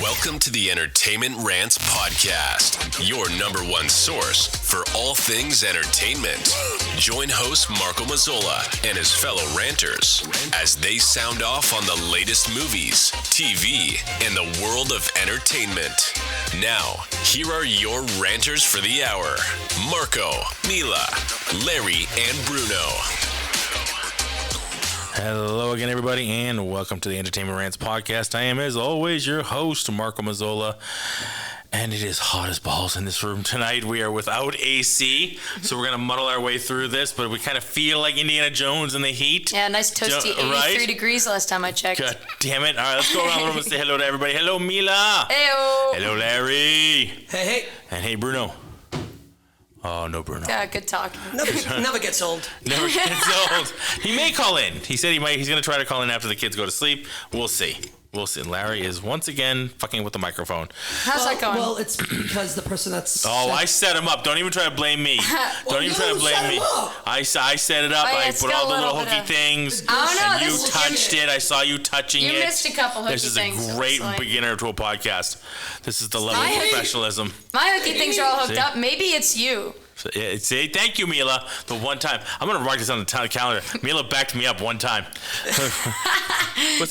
Welcome to the Entertainment Rants Podcast, your number one source for all things entertainment. Join host Marco Mazzola and his fellow ranters as they sound off on the latest movies, TV, and the world of entertainment. Now, here are your ranters for the hour, Marco, Mila, Larry, and Bruno. Hello again, everybody, and welcome to the Entertainment Rants Podcast. I am, as always, your host, Marco Mazzola, and it is hot as balls in this room tonight. We are without AC, so we're going to muddle our way through this, but we kind of feel like Indiana Jones in the heat. Yeah, nice toasty 83 degrees last time I checked. God damn it. All right, let's go around the room and say hello to everybody. Hello, Mila. Heyo. Hello, Larry. Hey. And hey, Bruno. Oh, no, Bruno. Yeah, good talk. Never gets old. Never gets old. He may call in. He said he's going to try to call in after the kids go to sleep. We'll see. Larry is once again fucking with the microphone. How's that going? Well, it's because the person that's... I set him up. Don't even try to blame me. Don't even try to blame me. I set it up. Oh, yeah, I put all the little hooky things. I don't know. And you touched it. I saw you touching it. You missed a couple hooky things. things. This is a great beginner to a podcast. This is the level of professionalism. My hooky things are all hooked up. Maybe it's you. Say thank you, Mila. The one time I'm gonna mark this on the calendar. Mila backed me up one time. What's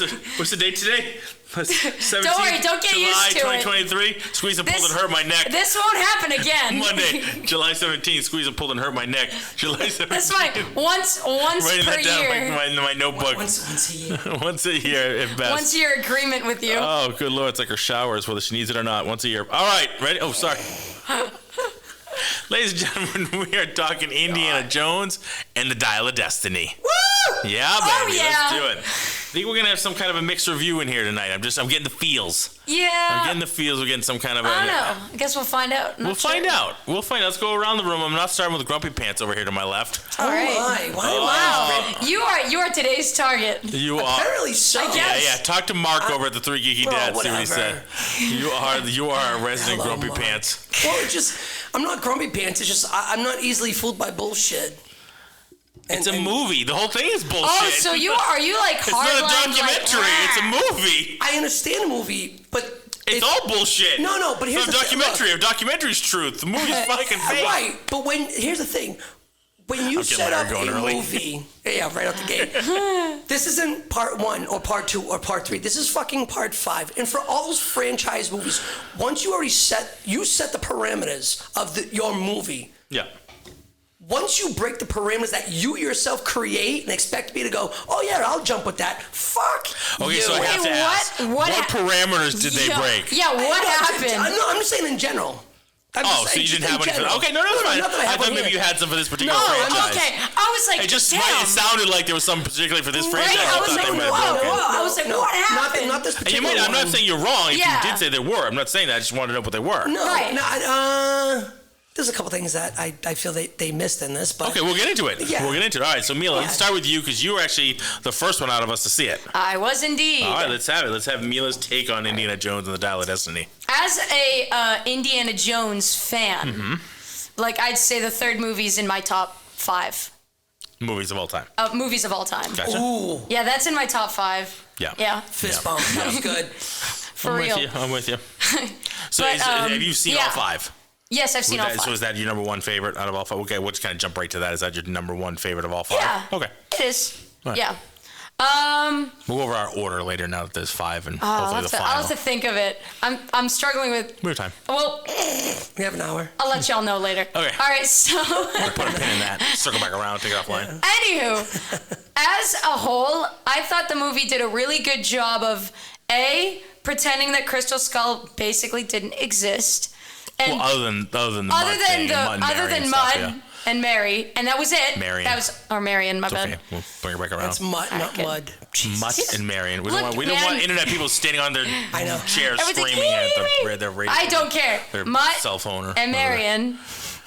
the date today? 17th Don't worry, don't get July used to 2023. it. Squeeze and pulled and hurt my neck. This won't happen again. Monday, July 17th. Squeeze and pulled and hurt my neck. July 17th. That's fine. Once Writing per that down year. in my notebook. Once a year. Once a year at best. Once a year agreement with you. Oh, good Lord. It's like her showers, whether she needs it or not. Once a year. All right. Ready? Oh, sorry. Ladies and gentlemen, we are talking Indiana Jones and the Dial of Destiny. Woo! Yeah, baby. Oh, yeah. Let's do it. I think we're going to have some kind of a mixed review in here tonight. I'm getting the feels. Yeah. I'm getting the feels. We're getting some kind of I don't know. I guess we'll find out. We'll find out. Let's go around the room. I'm not starting with Grumpy Pants over here to my left. All right. Why? You are today's target. You are. Apparently so. I guess. Yeah. Talk to Mark over at the Three Geeky Dads. See what he said. Whatever. You are a resident Hello, Grumpy Mark. Pants. Well, it's just, I'm not grumpy pants. It's just, I'm not easily fooled by bullshit. It's a movie. The whole thing is bullshit. Oh, so are you like It's not a documentary. It's a movie. I understand the movie, but... It's all bullshit. No, but here's the documentary. If documentary's truth, the movie's fucking fake. Right, but here's the thing. When you set up a movie... Yeah, right out the gate. This isn't part 1 or part 2 or part 3. This is fucking part 5. And for all those franchise movies, once you already set the parameters of your movie... Yeah. Once you break the parameters that you yourself create and expect me to go, oh yeah, I'll jump with that. Fuck Okay, you. so I have to ask, what parameters did they break? Yeah, what happened? I'm just saying in general. So you didn't have any for that? Okay, no, that's fine. I thought maybe you had some for this particular franchise. Okay. I was like, it sounded like there was some particularly for this franchise. I was like, I was like, what happened? Not this particular I'm not saying you're wrong if you did say there were. I'm not saying that. I just wanted to know what they were. There's a couple things that I feel they missed in this, but... Okay, we'll get into it. Yeah. We'll get into it. All right, so Mila, let's start with you because you were actually the first one out of us to see it. I was indeed. All right, let's have it. Let's have Mila's take on Indiana Jones and the Dial of Destiny. As a Indiana Jones fan, like I'd say the third movie's in my top 5. Movies of all time. Movies of all time. Gotcha. Ooh. Yeah, that's in my top 5. Yeah. Fist bump. That's good. For real. I'm with you. So But, have you seen all 5? Yes, I've seen all 5. So is that your number one favorite out of all 5? Okay, we'll just kind of jump right to that. Is that your number one favorite of all 5? Yeah. Okay. It is. Right. Yeah. We'll go over our order later now that there's 5 and hopefully the final. I'll have to think of it. I'm struggling with... We have time. Well, We have an hour. I'll let y'all know later. Okay. All right, so... We'll put a pin in that. Circle back around, take it offline. Anywho, as a whole, I thought the movie did a really good job of, A, pretending that Crystal Skull basically didn't exist. And Well, other than Mud and Mary, and that was it. Marion. That was Marion, my bad. Okay, we'll bring it back around. That's Mutt, not Okay. Mud. Mutt and Marion. We Look, don't want internet people standing on their chairs Everything- screaming at their radio. I don't care. Their Mutt cell phone or and whatever. Marion,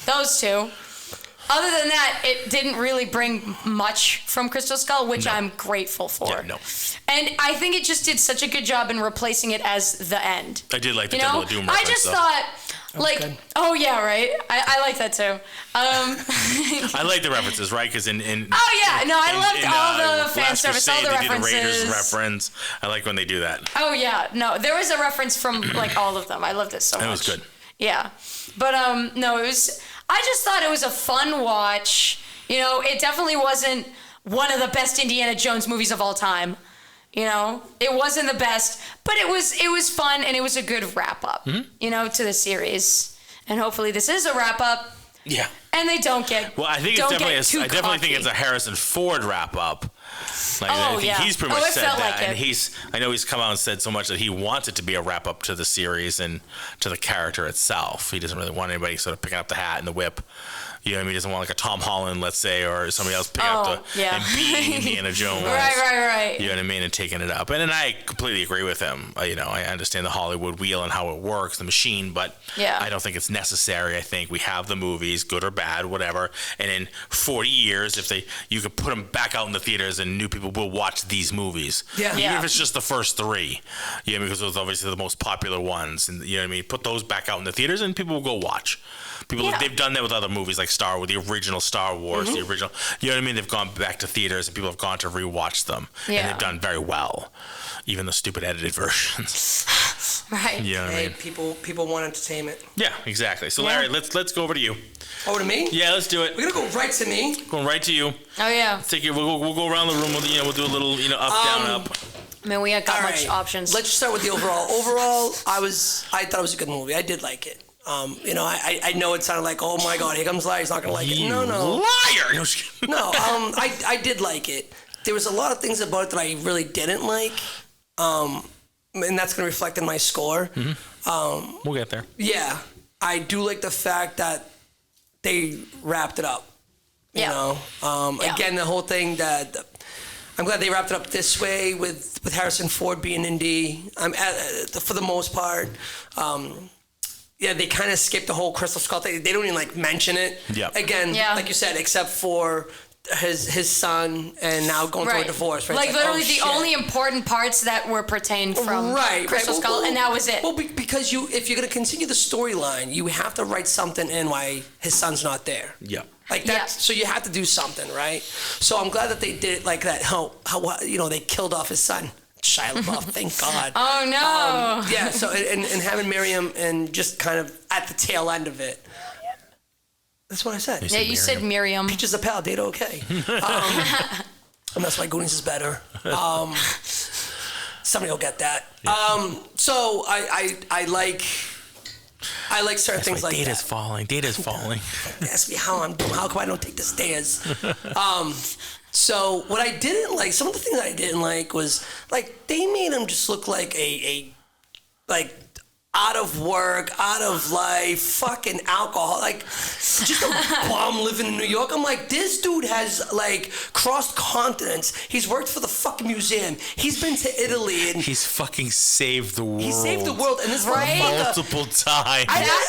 those two. Other than that, it didn't really bring much from Crystal Skull, which I'm grateful for. Yeah, no. And I think it just did such a good job in replacing it as the end. I did like the You know, Temple of Doom I reference, just though. thought, Like, good. oh yeah, right. I like that too. I like the references, right? Because in oh yeah, no, I loved all the fan Last service, all Crusade, the they did a references. Raiders reference. I like when they do that. Oh yeah, no, there was a reference from like all of them. I loved it so much. It was good. Yeah, but no, it was. I just thought it was a fun watch. You know, it definitely wasn't one of the best Indiana Jones movies of all time. You know, it wasn't the best, but it was fun and it was a good wrap up. You know, to the series, and hopefully this is a wrap up. Yeah. And they don't get. Well, I think it's definitely. I definitely think it's a Harrison Ford wrap up. Like, I think he's pretty much said that, like and I know he's come out and said so much that he wants it to be a wrap up to the series and to the character itself. He doesn't really want anybody sort of picking up the hat and the whip. You know what I mean? He doesn't want like a Tom Holland, let's say, or somebody else picking up and being Indiana Jones. Right. You know what I mean? And taking it up. And I completely agree with him. You know, I understand the Hollywood wheel and how it works, the machine, but I don't think it's necessary. I think we have the movies, good or bad, whatever. And in 40 years, you could put them back out in the theaters and new people will watch these movies. Yeah. Even if it's just the first three. You know, because those are obviously the most popular ones. And you know what I mean? Put those back out in the theaters and people will go watch. They've done that with other movies like the original Star Wars, the original, you know what I mean? They've gone back to theaters and people have gone to rewatch them. And they've done very well. Even the stupid edited versions. Right. You know what I mean? People want entertainment. Yeah, exactly. So Larry, let's go over to you. Over to me? Yeah, let's do it. We're gonna go right to me. Going right to you. Oh yeah. Let's take it. We'll go around the room. We'll do a little, up, down, up. I mean, we ain't got much options. Let's just start with the overall. Overall, I thought it was a good movie. I did like it. I know it sounded like, oh my God, here comes Larry. He's not gonna like it. No. Liar. No. I did like it. There was a lot of things about it that I really didn't like. And that's gonna reflect in my score. We'll get there. Yeah, I do like the fact that they wrapped it up. You know, again, the whole thing that I'm glad they wrapped it up this way with Harrison Ford being Indy. For the most part. They kind of skipped the whole Crystal Skull thing. They don't even mention it. Yeah. Again, like you said, except for his son and now going through a divorce. Right? Like literally the only important parts that were pertained from Crystal Skull, and that was it. Well, because if you're going to continue the storyline, you have to write something in why his son's not there. Yeah. Like that, so you have to do something, right? So I'm glad that they did it like that. How they killed off his son. Shia LaBeouf, thank God. Oh no. So and having Miriam and just kind of at the tail end of it. That's what I said. You said Miriam. Peach is a pal, date okay. And that's why Goonies is better. Somebody will get that. So I like certain things like that. Data's falling. Ask me how I'm doing. How come I don't take the stairs? So what I didn't like, some of the things I didn't like was they made him just look like a out of work, out of life, fucking alcohol, just a bum living in New York. I'm like, this dude has crossed continents. He's worked for the fucking museum. He's been to Italy and he's fucking saved the world. He saved the world, and this multiple times.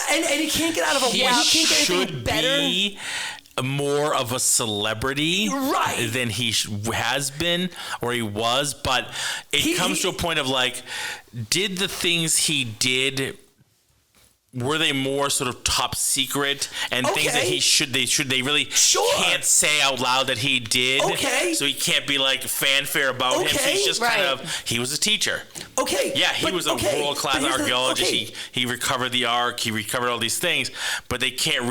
And he can't get out of a. He can't get anything better. Be more of a celebrity than he has been or he was, but it comes to a point of did the things he did, were they more sort of top secret and things that they really can't say out loud that he did? So he can't be fanfare about him. So he's just he was a teacher. Yeah, he was a world-class archaeologist. He recovered the Ark. He recovered all these things, but people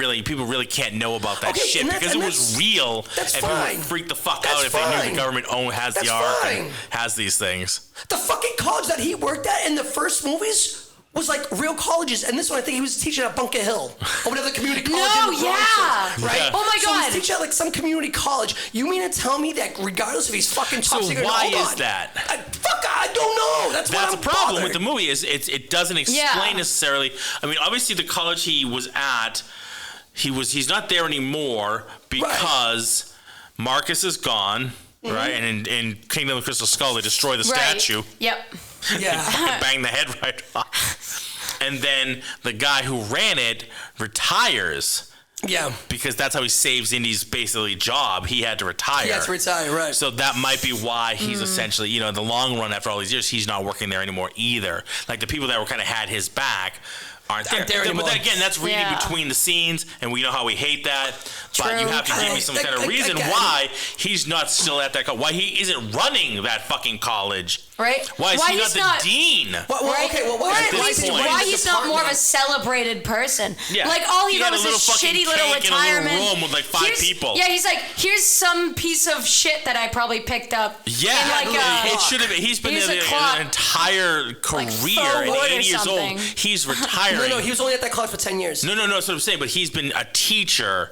really can't know about that shit because it was real. That's and fine. people would freak the fuck out if they knew the government has the Ark and has these things. The fucking college that he worked at in the first movies was real colleges, and this one I think he was teaching at Bunker Hill or whatever the community college. Right? Oh my God! So he's teaching at some community college. You mean to tell me that regardless if he's fucking top secret? So why is that? I don't know. That's a problem with the movie. Is it doesn't explain necessarily. I mean, obviously the college he was at, he's not there anymore because Marcus is gone. Right, and in Kingdom of the Crystal Skull, they destroy the statue. Yep. Yeah. Bang the head right off. And then the guy who ran it retires. Yeah. Because that's how he saves Indy's basically job. He had to retire. He had to retire, right. So that might be why he's essentially, in the long run after all these years, he's not working there anymore either. The people that were kind of had his back aren't there. anymore. But then again, that's reading between the scenes, and we know how we hate that. True. But you have to give me some kind of reason why he's not still at that college, why he isn't running that fucking college. Right? Why is he not the dean? Why he's not more of a celebrated person? Yeah. Like all he got had was this shitty little retirement. In a little room with like 5 people. Yeah, he's like, here's some piece of shit that I probably picked up. Yeah, in it should have. He's been there the entire career. At 80 years old, he's retiring. No, he was only at that college for 10 years. No, that's what I'm saying. But he's been a teacher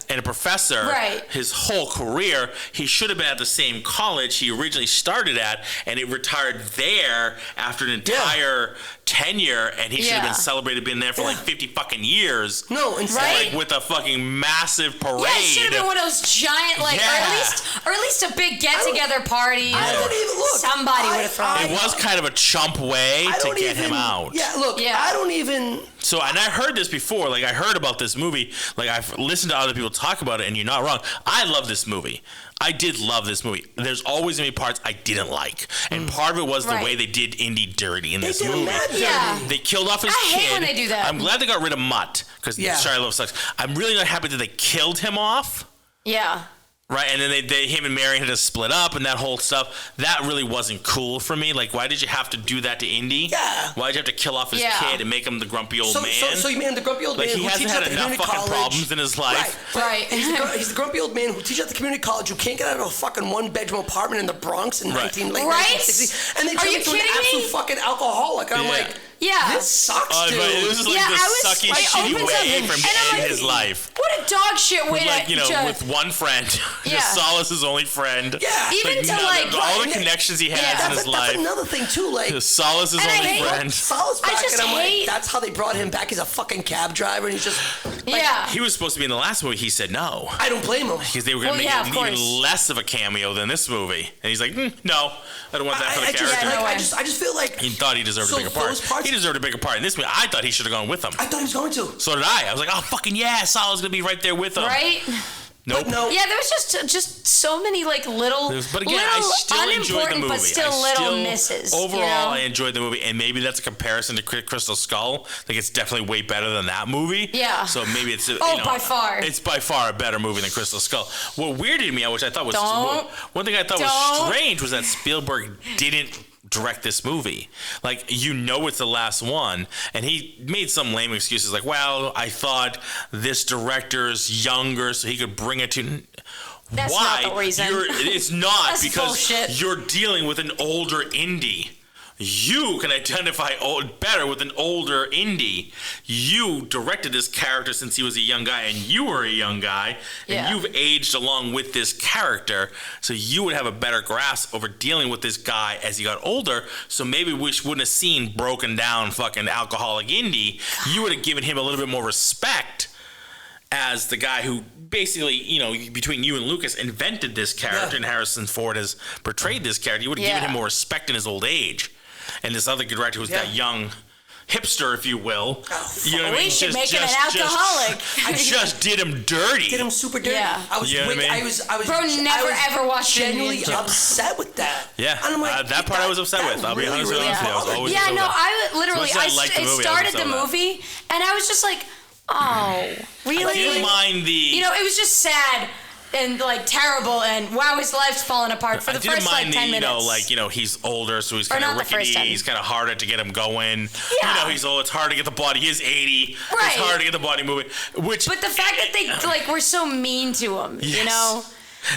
and a professor his whole career. He should have been at the same college he originally started at, and it retired there after an entire tenure, and he should have been celebrated, been there for like 50 fucking years. No, like with a fucking massive parade. Yeah, it should have been one of those giant, like, or at least a big get-together party. I don't even look. Somebody would have thrown it. It was kind of a chump way to get him out. Yeah, look, I don't even. So, and I heard this before. Like, I heard about this movie. Like, I've listened to other people talk about it, and you're not wrong. I love this movie. I did love this movie. There's always going to be parts I didn't like. And part of it was the way they did Indy dirty in this movie. They killed off his kid. I hate when they do that. I'm glad they got rid of Mutt, because Shia LaBeouf sucks. I'm really not happy that they killed him off. Yeah. Right, and then him and Mary had to split up and that whole stuff. That really wasn't cool for me. Like, why did you have to do that to Indy? Yeah. Why did you have to kill off his kid and make him the grumpy old man? So you made him the grumpy old man he hasn't had enough fucking problems in his life. Right. He's the grumpy old man who teaches at the community college who can't get out of a fucking one-bedroom apartment in the Bronx in 1960s. And they turn him into an absolute fucking alcoholic. And I'm like... Yeah. This sucks, dude. This is like the sucky, shitty way from ending his life. What a dog shit way to... with one friend. Just Solace his only friend. Yeah. Even to all the connections he has in his life. That's another thing, too. Like, Solace his only friend. Solace back, and I'm like, that's how they brought him back. He's a fucking cab driver, and he's just... He was supposed to be in the last movie. He said no. I don't blame him. Because they were going to make it even less of a cameo than this movie. And he's like, no, I don't want that for the character. I just feel like... He thought he deserved a bigger part. He deserved a bigger part. In this movie, I thought he should have gone with him. I thought he was going to. So did I. I was like, oh, fucking yeah, Solo's going to be right there with him. Right? Nope. No. Yeah, there was just so many like little, but again, I still enjoyed the movie. But still little misses. Overall, I enjoyed the movie, and maybe that's a comparison to Crystal Skull. Like, it's definitely way better than that movie. Yeah. So maybe it's by far. It's by far a better movie than Crystal Skull. What weirded me out, which I thought was one thing I thought was strange, was that Spielberg didn't direct this movie. Like, it's the last one, and he made some lame excuses like, well, I thought this director's younger so he could bring it to... That's Why? not the reason. It's not. That's because bullshit. You're dealing with an older Indy. You can identify better with an older Indy. You directed this character since he was a young guy, and you were a young guy, and you've aged along with this character, so you would have a better grasp over dealing with this guy as he got older. So maybe we wouldn't have seen broken down fucking alcoholic Indy. You would have given him a little bit more respect as the guy who basically, between you and Lucas, invented this character, and Harrison Ford has portrayed this character. You would have given him more respect in his old age. And this other director was that young hipster, if you will. You know what I mean? We should make him an alcoholic. I just did him dirty. Did him super dirty. Yeah. I was ever watched genuinely upset with that. Yeah. And I'm like, that part I was upset with. I'll be honest with you. I was always upset with I started the movie, and I was just like, oh, really? I didn't mind the... it was just sad and like terrible, and wow, his life's falling apart for the first 10 minutes. He's older, so he's kind of rickety. He's kind of harder to get him going. Yeah. He's old. It's hard to get the body. He is 80. Right. It's hard to get the body moving. But the fact that they were so mean to him,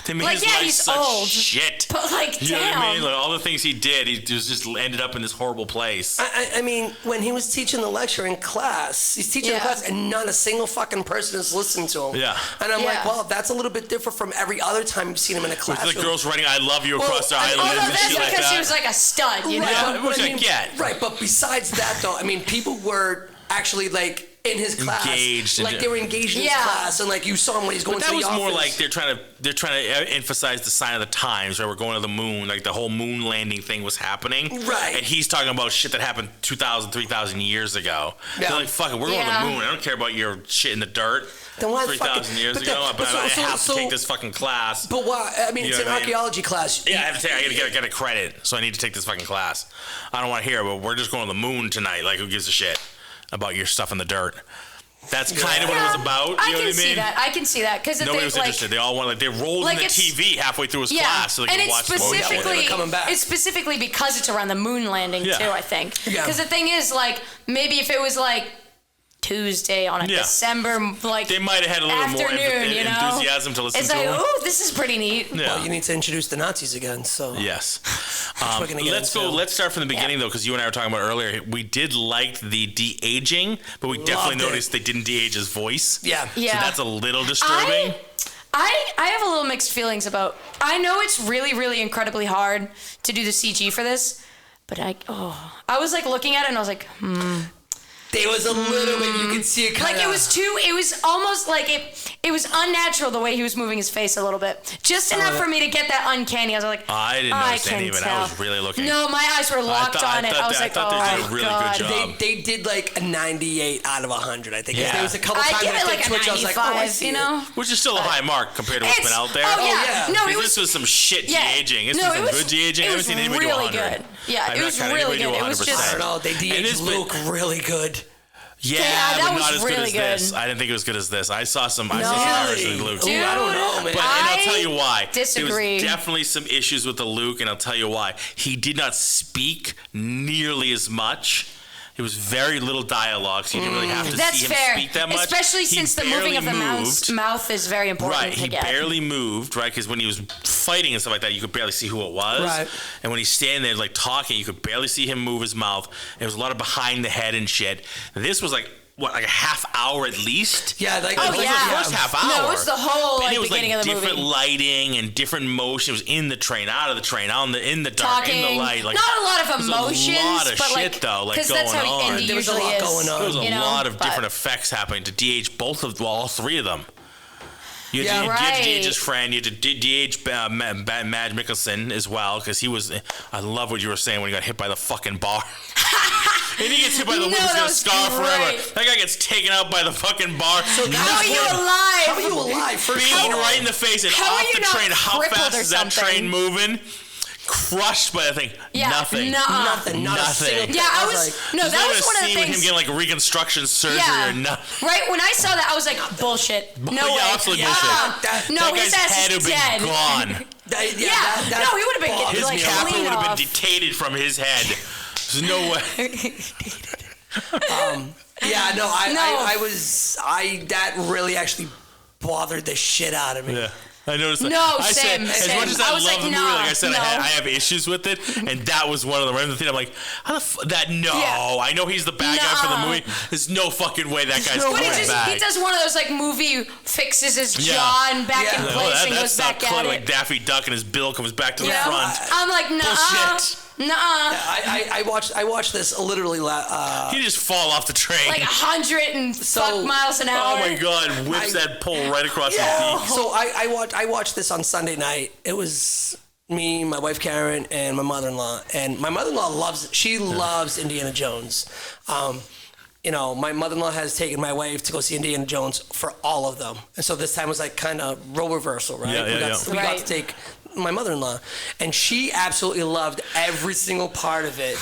They made his life he's such old, shit. but you know what I mean? Like, all the things he did, he just ended up in this horrible place. I mean, when he was teaching the lecture in class, he's teaching the class, and not a single fucking person is listening to him. Yeah. And I'm like, well, that's a little bit different from every other time you've seen him in a classroom. With the girls writing "I love you" across the island and shit like that. That's because he was like a stud, Yeah, which I get. Right, but besides that, though, I mean, people were actually like in his class, they were engaged in his class, and like you saw him when he's going to the office. That was more like they're trying to emphasize the sign of the times, right? We're going to the moon, like the whole moon landing thing was happening, right? And he's talking about shit that happened 2,000, 3,000 years ago. Yeah. They're like, fuck it, we're going to the moon. I don't care about your shit in the dirt. 3,000 years ago, but I have to take this fucking class. But why? I mean, it's an archaeology class. Yeah, I have to take. I gotta get a credit, so I need to take this fucking class. I don't want to hear, but we're just going to the moon tonight. Like, who gives a shit? about your stuff in the dirt. That's kind of what it was about. You know what I mean? See that. I can see that because nobody was interested. They all wanted. They rolled in the TV halfway through his class so they could watch the movie. Coming back. It's specifically because it's around the moon landing too. I think. Because the thing is, like, maybe if it was like Tuesday on a December, like, they might have had a little more enthusiasm to listen to. It's like, oh, this is pretty neat. Yeah. Well, you need to introduce the Nazis again. So yes. Let's start from the beginning though, because you and I were talking about earlier. We did like the de-aging, but we definitely noticed they didn't de-age his voice. Yeah. So that's a little disturbing. I have a little mixed feelings about. I know it's really, really incredibly hard to do the CG for this, but I was like looking at it and I was like, There was a little bit, you could see it kind of... Like, it was almost like it was unnatural the way he was moving his face a little bit. Just enough for me to get that uncanny. I was like, I didn't notice any of it. I was really looking. No, my eyes were locked on it. I was like, they did a really good job. They did like a 98 out of 100, I think. Yeah. There was a couple times I like Twitch, I was like, oh, I see you know? Which is still a high mark compared to what's been out there. Oh, yeah. No, this was some shit de-aging. This was some good de-aging. I haven't seen anybody do 100. Good. Yeah, it was really good. It was just... I don't know. They de-aged Luke really good. Yeah, but not as good as this. I didn't think it was good as this. I saw some versions of Luke. Dude, I don't know, man. And I'll tell you why. Disagree. There was definitely some issues with the Luke, and I'll tell you why. He did not speak nearly as much. It was very little dialogue, so you didn't really have to see him speak that much. Especially since the moving of the mouth is very important. Right, he barely moved, right? Because when he was fighting and stuff like that, you could barely see who it was. Right. And when he's standing there, like, talking, you could barely see him move his mouth. There was a lot of behind the head and shit. This was like a half hour at least? Yeah, like the first half hour. No, it was the whole beginning of the movie. Different lighting and different motion. It was in the train, out of the train, in the dark, talking, in the light. Like, not a lot of emotions, a lot of but shit though, like going that's how on. Indy there was a usually lot going on. There was a lot of different effects happening to de-age all three of them. You had to de-age his friend. You had to de-age Mads Mikkelsen as well, because he was... I love what you were saying when he got hit by the fucking bar. And he gets hit by the whip, he's gonna scar forever. That guy gets taken out by the fucking bar. So how are you alive? How are you alive? Being right in the face and off the train. How fast is that train moving? Crushed by the thing. Yeah, nothing. Nothing. Not a single. Yeah, that was one of the things. With him getting like reconstruction surgery or nothing. Right when I saw that, I was like, bullshit. No way. Absolutely bullshit. That guy's head would have been gone. No, he would have been his like capital clean would have off. been detated from his head. There's no way. That really actually bothered the shit out of me. Yeah. I noticed that. No, same. As much as I love the movie, like I said, no. I have issues with it, and that was one of them. Random thing. I'm like, how the I know he's the bad guy for the movie. There's no fucking way that guy's coming back. He does one of those like movie fixes his jaw and back in place and goes back at it. Like Daffy Duck and his bill comes back to the front. I'm like, bullshit. I watched this literally. He just fall off the train like 100 miles an hour. Oh my god! Whips that pole right across his feet. So I watched this on Sunday night. It was me, my wife Karen, and my mother-in-law. And my mother-in-law loves Indiana Jones. My mother-in-law has taken my wife to go see Indiana Jones for all of them. And so this time was like kind of role reversal, right? We got to take my mother-in-law, and she absolutely loved every single part of it.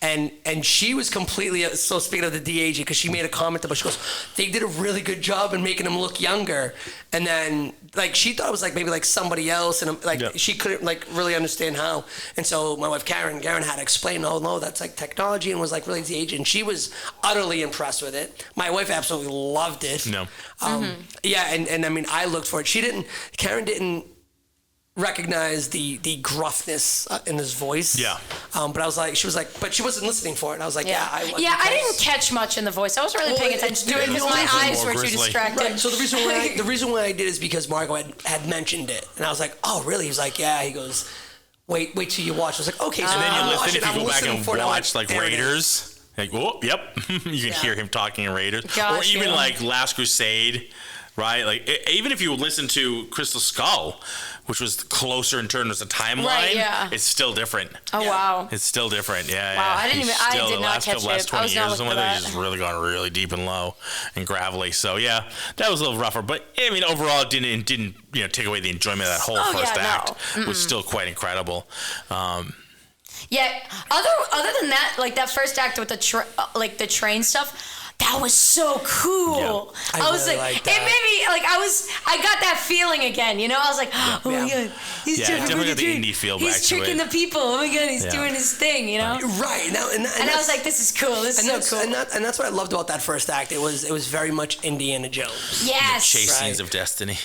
And she was completely, so speaking of the de-aging, because she made a comment about, she goes, they did a really good job in making him look younger. And then, like, she thought it was, like, maybe, like, somebody else. And, she couldn't, like, really understand how. And so my wife, Karen had to explain, oh, no, that's, like, technology, and was, like, really de-aging. And she was utterly impressed with it. My wife absolutely loved it. No. Yeah, and I mean, I looked for it. Karen didn't recognize the gruffness in his voice. Yeah. But she was like, but she wasn't listening for it. And I was like, I didn't catch much in the voice. I wasn't really paying attention to it because my eyes were too distracted. Right. So the reason why I did is because Marco had mentioned it, and I was like, oh really? He was like, yeah. He goes, wait till you watch. I was like, okay. So and then you listen, if you go back and watch like Raiders. Like, oh, yep. You can hear him talking in Raiders. Or even like Last Crusade, right? Like, even if you listen to Crystal Skull, which was closer in terms of timeline, it's still different. Oh, wow. It's still different, yeah. Wow, I did not catch it. Last 20 years or something, they've just really gone really deep and low and gravelly. So, yeah, that was a little rougher. But, I mean, overall, it didn't take away the enjoyment of that whole first act. It was still quite incredible. Yeah. Other than that, like that first act with the train stuff. That was so cool. Yeah. I was really like, like that. it made me like I got that feeling again. You know, I was like, oh my god, he's definitely got the indie feel back He's to tricking it. the people. Oh my god, he's doing his thing. You know, Right now, and I was like, this is cool. This is so cool. And that's what I loved about that first act. It was very much Indiana Jones. Yes. Chase scenes of destiny.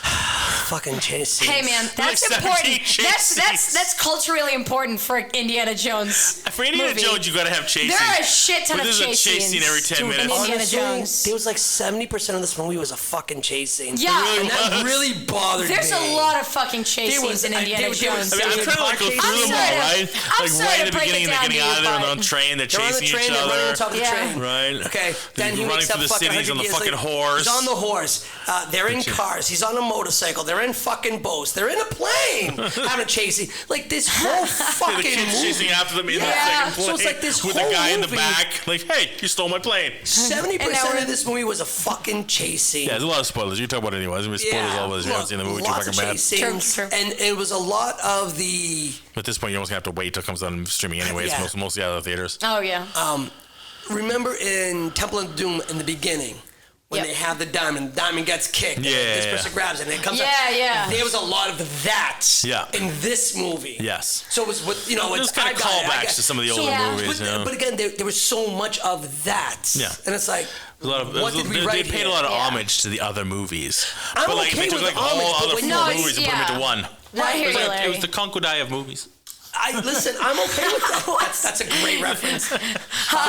Fucking chase scenes. Hey man, that's Like important. 17 That's culturally important for Indiana Jones. For Indiana movie. Jones, you gotta have chase scenes. There are a shit ton But of there's a chase chase scene scenes every 10 in minutes. Indiana Honestly, Jones. there was like 70% of this movie was a fucking chase scene. Yeah. And that really bothered me. There's a lot of fucking chase There was- scenes in Indiana there was- there was- Jones. I mean, I'm Dude, trying to like go I'm through them sorry all, to- right? I'm Like sorry right to at the break beginning, it they're down getting to out you, of there, and but- they're on the train, they're They're on the chasing train, each they're running on other. top of the Yeah. train. Right. Okay, then he running wakes through up the fucking cities 100 on the years fucking later. horse. He's on the horse. They're in cars. He's on a motorcycle. They're in fucking boats. They're in a plane having a chase scene. Like this whole fucking The kid's movie. chasing after them in Yeah. the second plane So it's like this with whole a guy in the movie- back, like, hey, you stole my plane. 70% we're- of this movie was a fucking chase scene. Yeah, there's a lot of spoilers. You talk about it anyways. There's spoilers all over this. If you haven't seen the movie, too lots fucking of bad. chase scenes, True. and it was a lot of the. At this point, you're almost gonna have to wait till it comes on streaming anyways. Yeah. Mostly out of the theaters. Oh yeah. Remember in Temple of Doom in the beginning when Yep. they have the diamond gets kicked. and Yeah, this yeah, person grabs it and it comes. Yeah, out. yeah. There was a lot of that. Yeah. In this movie. Yes. So it was with There's it's kind of I got it, I callbacks got- to some of the older Yeah. movies. But again, there was so much of that. Yeah. And it's like, A lot of, what did we they write paid here? a lot of Yeah. homage to the other movies. I'm but like okay they took with like the all homage, but other when- four No, movies and put them yeah. into one. No, I hear It was, you, like, it was Larry. the Conkodai of movies. Listen, I'm okay with that. That's a great reference. Took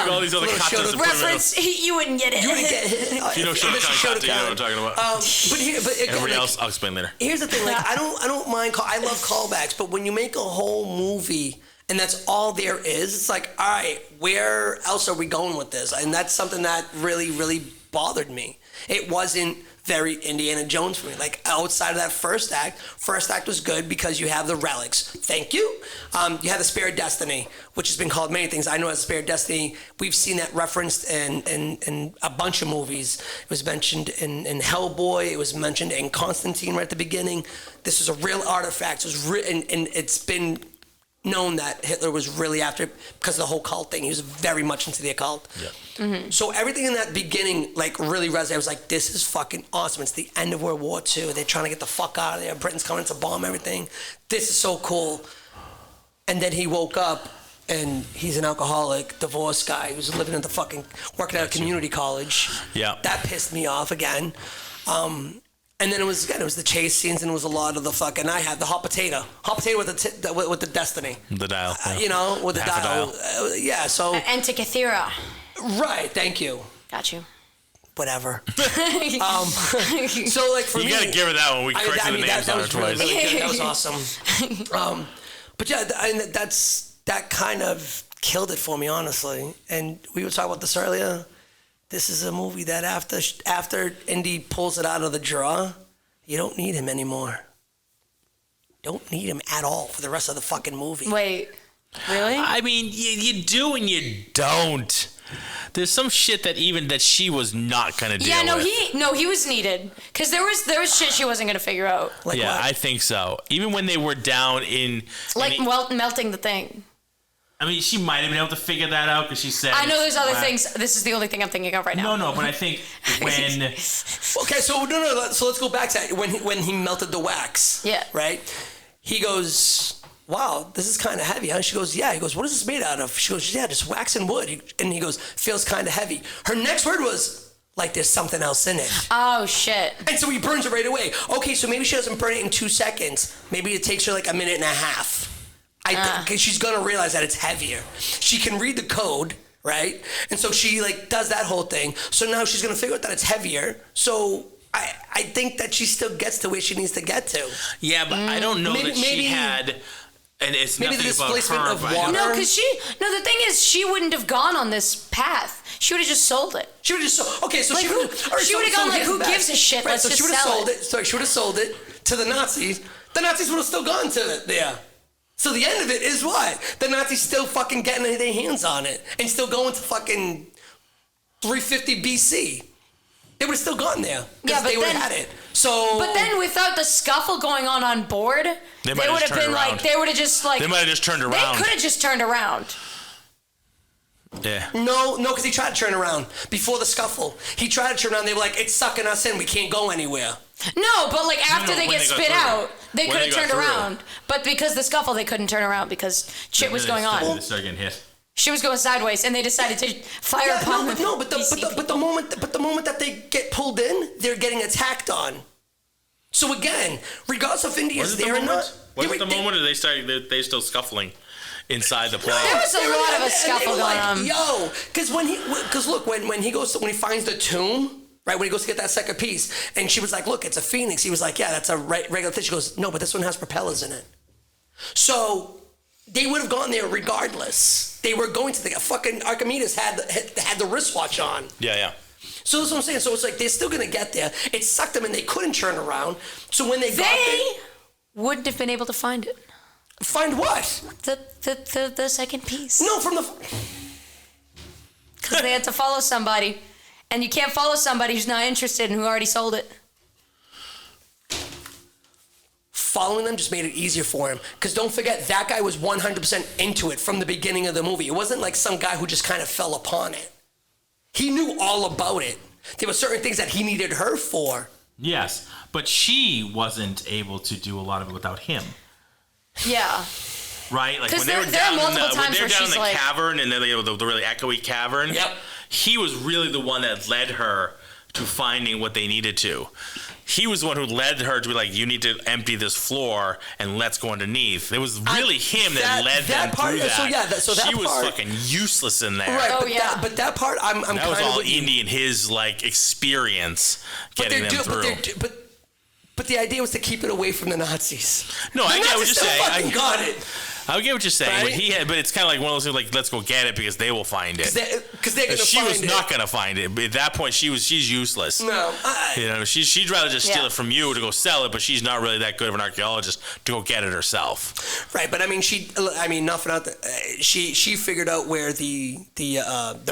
all these other little katas show and put them in a- Reference, you wouldn't get it. You wouldn't get hit. If you know Shotokan, you know what I'm talking about. But again, Everybody like, else, I'll explain later. here's the thing. Like, I don't mind. I love callbacks, but when you make a whole movie and that's all there is, it's like, all right, where else are we going with this? And that's something that really, really bothered me. It wasn't very Indiana Jones for me. Like outside of that first act was good because you have the relics. Thank you. You have the Spear of Destiny, which has been called many things. I know as Spear of Destiny, we've seen that referenced in a bunch of movies. It was mentioned in Hellboy. It was mentioned in Constantine right at the beginning. This was a real artifact. It was and it's been known that Hitler was really after it because of the whole cult thing. He was very much into the occult. Yeah. Mm-hmm. So everything in that beginning like really resonated. I was like, this is fucking awesome. It's the end of World War II. They're trying to get the fuck out of there. Britain's coming to bomb everything. This is so cool. And then he woke up and he's an alcoholic, divorced guy who's living at the fucking, working at a community college. Yeah. That pissed me off again. And then it was the chase scenes, and it was a lot of the fucking. I had the hot potato with the destiny. The dial. Yeah. You know, with the Half a dial. Yeah. So Antikythera. right. Thank you. Got you. Whatever. So like for You me, gotta give her that one. We corrected the names on her was really, twice. really good. That was awesome. But yeah, that kind of killed it for me, honestly. And we were talking about this earlier. This is a movie that after Indy pulls it out of the drawer, you don't need him anymore. Don't need him at all for the rest of the fucking movie. Wait, really? I mean, you do and you don't. There's some shit that she was not gonna deal Yeah, with. he was needed because there was shit she wasn't gonna figure out, Like Yeah, what? I think so. Even when they were down in, like melting the thing. I mean, she might have been able to figure that out because she said. I know there's other wax. things. This is the only thing I'm thinking of right now. No, but I think when Okay, so no. So let's go back to that. When he melted the wax. Yeah. Right. He goes, "Wow, this is kind of heavy." Huh? She goes, "Yeah." He goes, "What is this made out of?" She goes, "Yeah, just wax and wood." And he goes, "Feels kind of heavy." Her next word was, "Like there's something else in it." Oh shit. And so he burns it right away. Okay, so maybe she doesn't burn it in 2 seconds. Maybe it takes her like a minute and a half. I think 'cause she's gonna realize that it's heavier. She can read the code, right? And so she like does that whole thing. So now she's gonna figure out that it's heavier. So I think that she still gets to where she needs to get to. yeah, but I don't know that she Maybe- had. And it's maybe the nothing about displacement her. of but I water. don't- No, because the thing is, she wouldn't have gone on this path. She would have just sold it. She would have just okay. So Like, she who- would have. she would've gone like, who gives a shit? Right. Let's So just she would have sell sold it. it. Sorry, she would have sold it to the Nazis. The Nazis would have still gone to it there. So the end of it is what? The Nazis still fucking getting their hands on it and still going to fucking 350 BC. they would have still gotten there. Yeah, but they would have had it. So, but then without the scuffle going on board, they would have been like, they would have just like, they might have just turned around. They could have just turned around. Yeah. No, because he tried to turn around before the scuffle. He tried to turn around. They were like, "It's sucking us in. We can't go anywhere." No, but like after they get spit out, they could have turned through. around. But because the scuffle, they couldn't turn around because shit was going on. They started getting hit. She was going sideways, and they decided to fire upon them. But the moment that they get pulled in, they're getting attacked on. So again, regardless of Indy is there or not, was it the moment that they started? They still scuffling inside the plane. There was a lot of a scuffle going on. Yo, because look, when he finds the tomb. Right, when he goes to get that second piece, and she was like, "Look, it's a phoenix." He was like, "Yeah, that's a regular thing." She goes, "No, but this one has propellers in it." So they would have gone there regardless. They were going to the fucking Archimedes had the wristwatch on. Yeah. So that's what I'm saying. So it's like they're still gonna get there. It sucked them, and they couldn't turn around. So when they got there, wouldn't have been able to find it. Find what? The second piece. No, from the. Because they had to follow somebody. And you can't follow somebody who's not interested and who already sold it. Following them just made it easier for him. Because don't forget, that guy was 100% into it from the beginning of the movie. It wasn't like some guy who just kind of fell upon it. He knew all about it. There were certain things that he needed her for. Yes, but she wasn't able to do a lot of it without him. Yeah. Right? Like when they were down in the cavern and then the really echoey cavern. Yep. He was really the one that led her to finding what they needed to. He was the one who led her to be like, you need to empty this floor and let's go underneath. It was really him that led them through that. She was fucking useless in there. Right, but that part, I'm that was all Indy and his like experience getting them through. But the idea was to keep it away from the Nazis. No, I get what you're saying. I got it. I get what you're saying, right? but it's kind of like one of those things like, let's go get it because they will find it. Because they're going to find it. She was not going to find it. At that point, she's useless. No. She'd rather just steal it from you to go sell it, but she's not really that good of an archaeologist to go get it herself. Right, but I mean, not for nothing. She figured out where the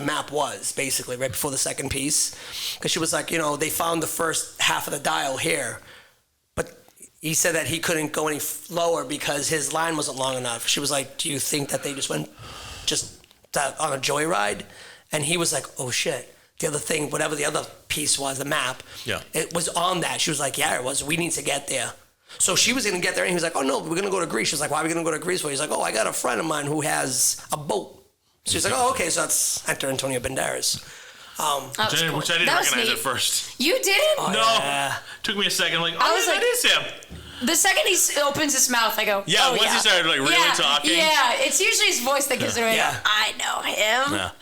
map was, basically, right before the second piece. Because she was like, they found the first half of the dial here. He said that he couldn't go any lower because his line wasn't long enough. She was like, do you think that they just went on a joyride? And he was like, oh shit. The other thing, whatever the other piece was, the map, it was on that. She was like, yeah, it was. We need to get there. So she was going to get there and he was like, oh no, we're going to go to Greece. She was like, why are we going to go to Greece for? He's like, oh, I got a friend of mine who has a boat. So he's like, oh, okay, so that's enter Antonio Banderas. Which I didn't recognize at first. You didn't? Oh, no. Yeah. Took me a second. I'm like, that is him. The second he opens his mouth, I go, yeah, once he started like really talking. Yeah, it's usually his voice that gives it away. Yeah. I know him. Yeah.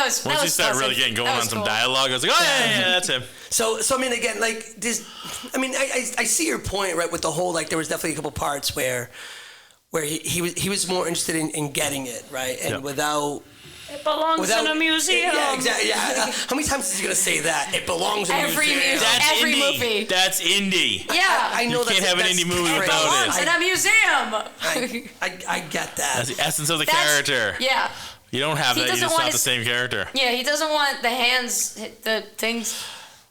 Once he started really getting going on some dialogue, I was like, oh, yeah, that's him. So I mean, again, like, I see your point, right, with the whole, like, there was definitely a couple parts where he was more interested in getting it, right, and without... It belongs in a museum. Yeah, exactly. Yeah. How many times is he gonna say that? It belongs in a museum. That's every Indy. movie. That's Indy. Yeah, I know you can't have an Indy movie without it. It belongs in a museum. I get that. That's the essence of the character. Yeah. You don't have that. You just have the same character. Yeah, he doesn't want the hands, the things.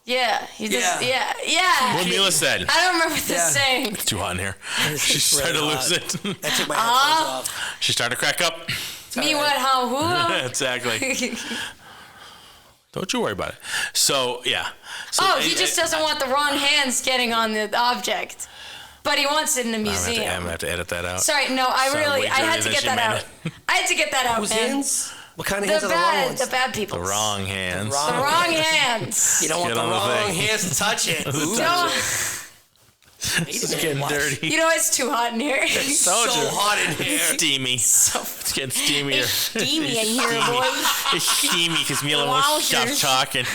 Yeah, he just. Yeah. What Mila said. I don't remember the saying. It's too hot in here. She started to lose it. I took my headphones off. She started to crack up. Me what, how, who? Exactly. Don't you worry about it. So, yeah. So, he just doesn't want the wrong hands getting on the object. But he wants it in a museum. I'm going to have to edit that out. Sorry, no, I had to get that out. I had to get that out, Whose hands? What kind of hands are the wrong ones? The bad people. The wrong hands. The wrong hands. You don't want the wrong hands to touch it. It's getting dirty. You know, it's too hot in here. It's so hot in here. It's steamy. It's getting steamier. It's steamy in here, boys. It's steamy because Mila won't stop talking.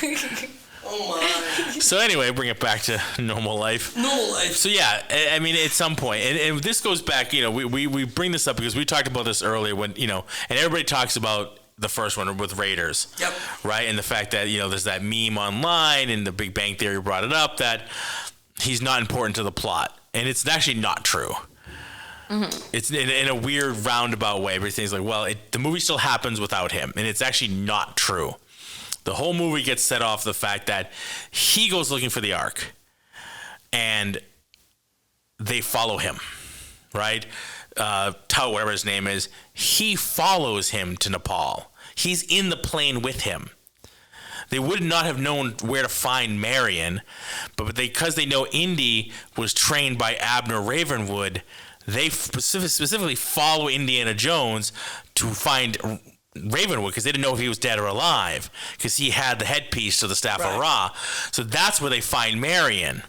Oh my. So anyway, bring it back to normal life. Normal life. So yeah, I mean, at some point, and this goes back, we bring this up because we talked about this earlier when, and everybody talks about the first one with Raiders. Yep. Right? And the fact that, there's that meme online and the Big Bang Theory brought it up that he's not important to the plot. And it's actually not true. Mm-hmm. It's in a weird roundabout way. Everything's like, well, the movie still happens without him. And it's actually not true. The whole movie gets set off the fact that he goes looking for the Ark, and they follow him, right? Tao, whatever his name is, he follows him to Nepal. He's in the plane with him. They would not have known where to find Marion, but because they know Indy was trained by Abner Ravenwood, they specifically follow Indiana Jones to find Ravenwood, because they didn't know if he was dead or alive, because he had the headpiece to the Staff of Ra. So that's where they find Marion.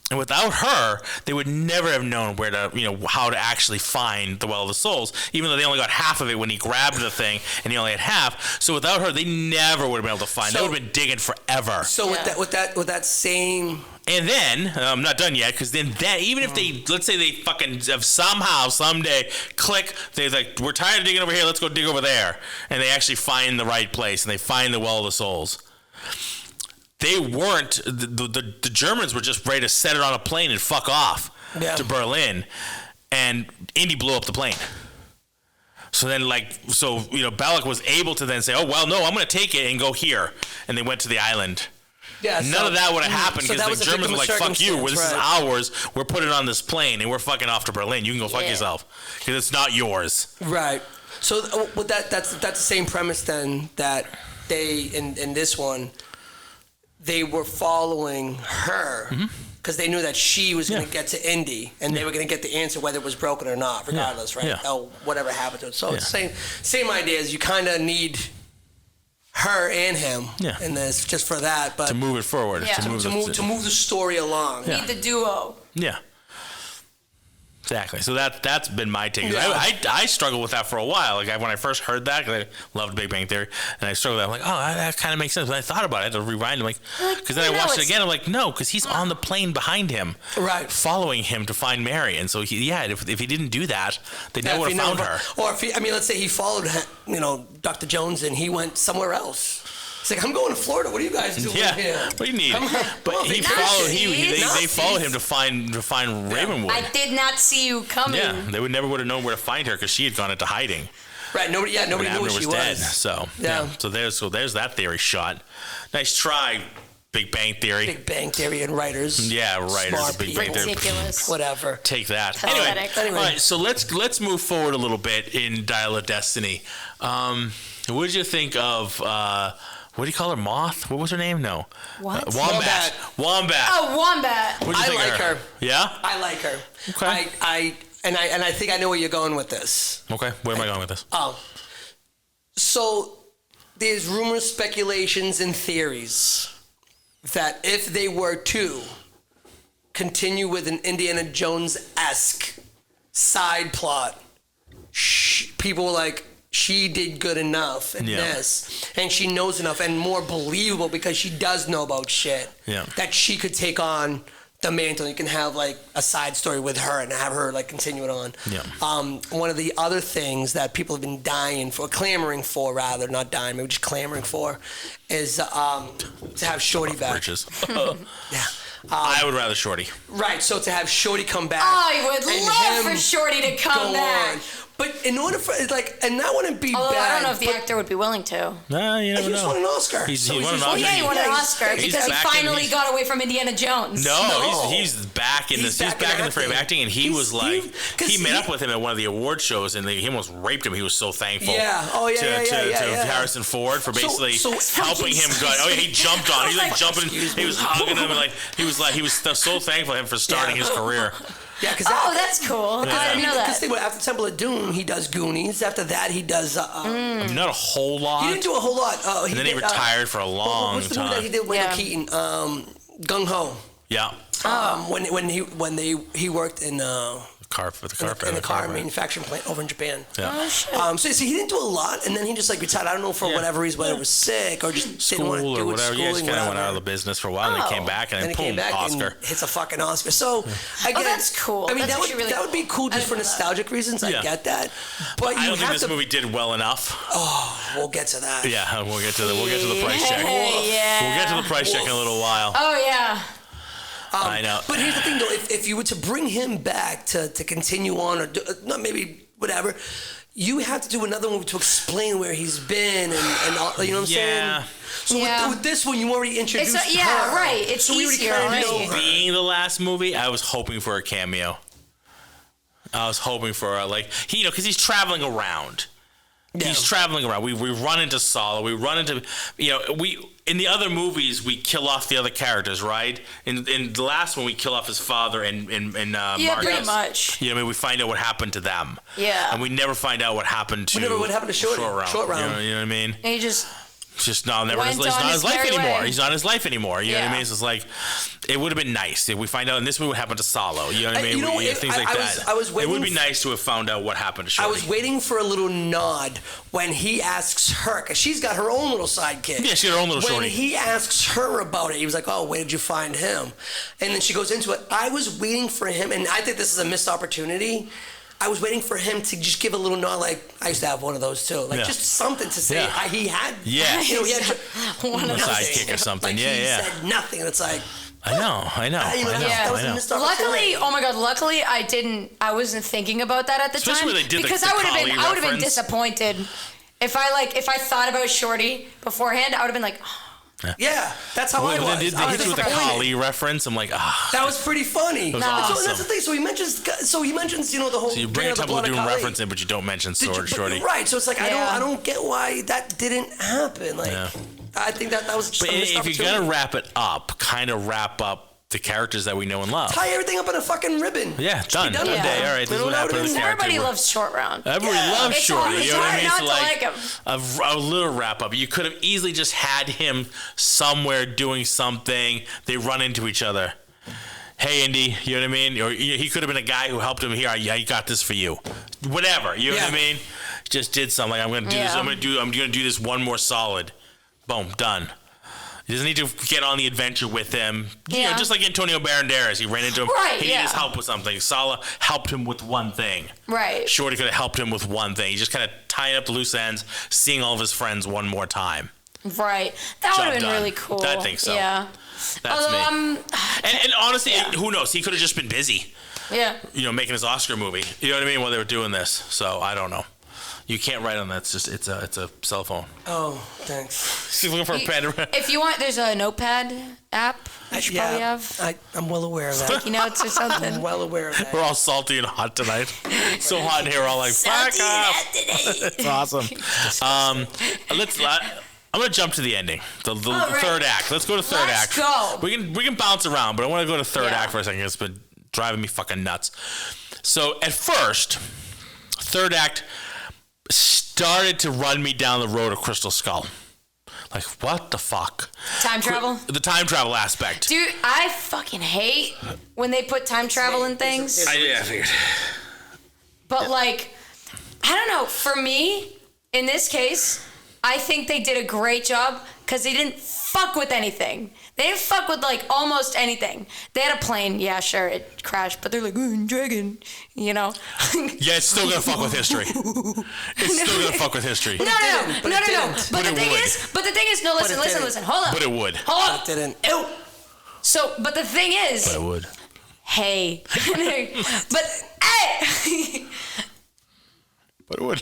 And without her, they would never have known where to, how to actually find the Well of the Souls, even though they only got half of it when he grabbed the thing, and he only had half. So without her, they never would have been able to find. They would have been digging forever. So with that same. And then, I'm not done yet, because then even if they, let's say they fucking have somehow, someday, click, they're like, we're tired of digging over here, let's go dig over there. And they actually find the right place, and they find the Well of the Souls. They weren't, the Germans were just ready to set it on a plane and fuck off to Berlin. And Indy blew up the plane. So then, Balak was able to then say, oh, well, no, I'm going to take it and go here. And they went to the island. Yeah, None of that would have happened because the Germans were like, fuck you, this is ours. We're putting it on this plane and we're fucking off to Berlin. You can go fuck yourself because it's not yours. Right. So with that's the same premise then that they, in this one, they were following her because they knew that she was going to get to Indy and they were going to get the answer whether it was broken or not, regardless, right? Oh, whatever happened to it. So it's same idea as you kind of need her and him in this just for that, but to move it forward, to move the story along. Need the duo. Yeah. Exactly. So that's been my take. Yeah. I struggled with that for a while. Like when I first heard that, because I loved Big Bang Theory, and I struggled with that. I'm like, oh, that kind of makes sense. When I thought about it, I had to rewind. I'm like, because then I watched it again. I'm like, no, because he's on the plane behind him, following him to find Mary. And so if he didn't do that, they never would have found her. Or if let's say he followed, Dr. Jones, and he went somewhere else. It's like, I'm going to Florida. What are you guys doing here? What do you need? But they followed him to find Ravenwood. I did not see you coming. Yeah, they would never would have known where to find her because she had gone into hiding. Right. Nobody knew where she was. Dead. So there's that theory shot. Nice try, Big Bang Theory. Big Bang Theory and writers. Yeah, writers. Smart Big Bang Theory. Ridiculous. Whatever. Take that. Pathetic. Anyway, all right. So let's move forward a little bit in Dial of Destiny. What did you think of? What do you call her? Moth? What was her name? No. What? Wombat. Oh, Wombat. What do you think like of her? Yeah? I like her. Okay. I think I know where you're going with this. Okay. Where am I going with this? Oh. So there's rumors, speculations, and theories that if they were to continue with an Indiana Jones-esque side plot, people were like, she did good enough in this, and she knows enough, and more believable because she does know about shit, that she could take on the mantle. You can have like a side story with her and have her like continue it on. One of the other things that people have been clamoring for, maybe just clamoring for, is to have Shorty back. Bridges. Yeah. I would rather Shorty. Right, so to have Shorty come back. I would love for Shorty to come back. But in order for, and that wouldn't be bad. I don't know if the actor would be willing to. Nah, you never know. He just won an Oscar. He won an Oscar. He won an Oscar because he finally got away from Indiana Jones. No, he's back in this. He's back in the frame of acting, and he was like, he met up with him at one of the award shows, and he almost raped him. He was so thankful. To Harrison Ford for basically helping him. He jumped on. He was like jumping. He was hugging him, and he was so thankful for him for starting his career. Yeah, that's cool. I didn't know that. Because after Temple of Doom, he does Goonies. After that, he does. Not a whole lot. He didn't do a whole lot. And then he retired for a long time. What's the movie that he did with Michael Keaton? Gung Ho. Yeah. When he worked in. In the car manufacturing plant over in Japan. Yeah. Oh, shit. So he didn't do a lot, and then he just retired. I don't know for whatever reason, whether it was sick or just didn't want to do or whatever. Schooling, he just kind of went out of the business for a while, and then came back, and then boom, Oscar. And hits a fucking Oscar. So again, that's cool. I mean, that would be cool just for nostalgic reasons. I get that, but I don't think this movie did well enough. Oh, we'll get to that. Yeah, we'll get to the price check. Yeah. We'll get to the price check in a little while. Oh yeah. I know. But here's the thing, though. If you were to bring him back to continue on, or not maybe whatever, you have to do another movie to explain where he's been and all, you know what I'm saying? So with this one, you already introduced her. Yeah, right. It's so easier already. Being the last movie, I was hoping for a cameo. I was hoping for because he's traveling around. Yeah. He's traveling around. We run into Sala. We run into, in the other movies, we kill off the other characters, right? In the last one, we kill off his father and Marcus. Pretty much. We find out what happened to them. Yeah. And we never find out what happened to what happened to Short Round. You know what I mean? And he just... He's not his life anymore. He's not his life anymore. You know what I mean? So it's like, it would have been nice if we find out in this movie what happened to Solo. You know what I mean? Things like that. It would be nice to have found out what happened to Shorty. I was waiting for a little nod when he asks her, because she's got her own little sidekick. Yeah, she got her own little Shorty. When he asks her about it, he was like, oh, where did you find him? And then she goes into it. I was waiting for him, and I think this is a missed opportunity. I was waiting for him to just give a little nod, like, I used to have one of those too. Like, just something to say he had. Yeah. He had one of those. Sidekick or something. Like he said nothing, and it's like... I know. That was a missed opportunity. Luckily I wasn't thinking about that at the time. Especially when they did because I would have been disappointed. If I thought about Shorty beforehand, I would have been like... Yeah, that's how I was. They hit you with the Kali reference. I'm like, that was pretty funny. Awesome. So that's the thing. So he mentions, the whole. So you bring a couple of different references, but you don't mention Shorty. Right. So it's like I don't get why that didn't happen. Like, I think that was. Just but if you're gonna wrap it up, kind of wrap up the characters that we know and love. Tie everything up in a fucking ribbon. Yeah, done. One day. All right, this is what happened to this character. Everybody loves Short Round. Everybody loves Shorty. You know what I mean? It's hard not to like him. A little wrap up. You could have easily just had him somewhere doing something. They run into each other. Hey, Indy, you know what I mean? Or he could have been a guy who helped him. Here, I got this for you. Whatever. You know what I mean? Just did something. I'm gonna do this. I'm gonna do this one more solid. Boom, done. He doesn't need to get on the adventure with him. You know, just like Antonio Banderas. He ran into him. Right, he needed his help with something. Sala helped him with one thing. Right. Shorty could have helped him with one thing. He just kind of tying up the loose ends, seeing all of his friends one more time. Right. That would have been really cool. I think so. Yeah. That's me. And honestly, who knows? He could have just been busy. Yeah. Making his Oscar movie. You know what I mean? While they were doing this. So I don't know. You can't write on that. It's just it's a cell phone. Oh, thanks. She's looking for a pen. If you want, there's a notepad app. I should probably have. I'm well aware of that. Sticky notes or something. I'm well aware of that. We're all salty and hot tonight. So hot in here. We're all like, fuck off. It's awesome. I'm gonna jump to the ending, the third act. Let's go to third act. Let's go. We can bounce around, but I want to go to third act for a second. It's been driving me fucking nuts. So at first, third act started to run me down the road of Crystal Skull. Like, what the fuck? Time travel? The time travel aspect. Dude, I fucking hate when they put time travel in things. I figured. But, I don't know. For me, in this case, I think they did a great job because they didn't fuck with anything. They didn't fuck with, almost anything. They had a plane. Yeah, sure, it crashed. But they're like, dragon, Yeah, it's still going to fuck with history. It's still going to fuck with history. No. But the thing is, no, listen, hold up. But it would. Hold up. But it didn't. Ew. So, but the thing is. But it would. Hey. But, hey. But it would.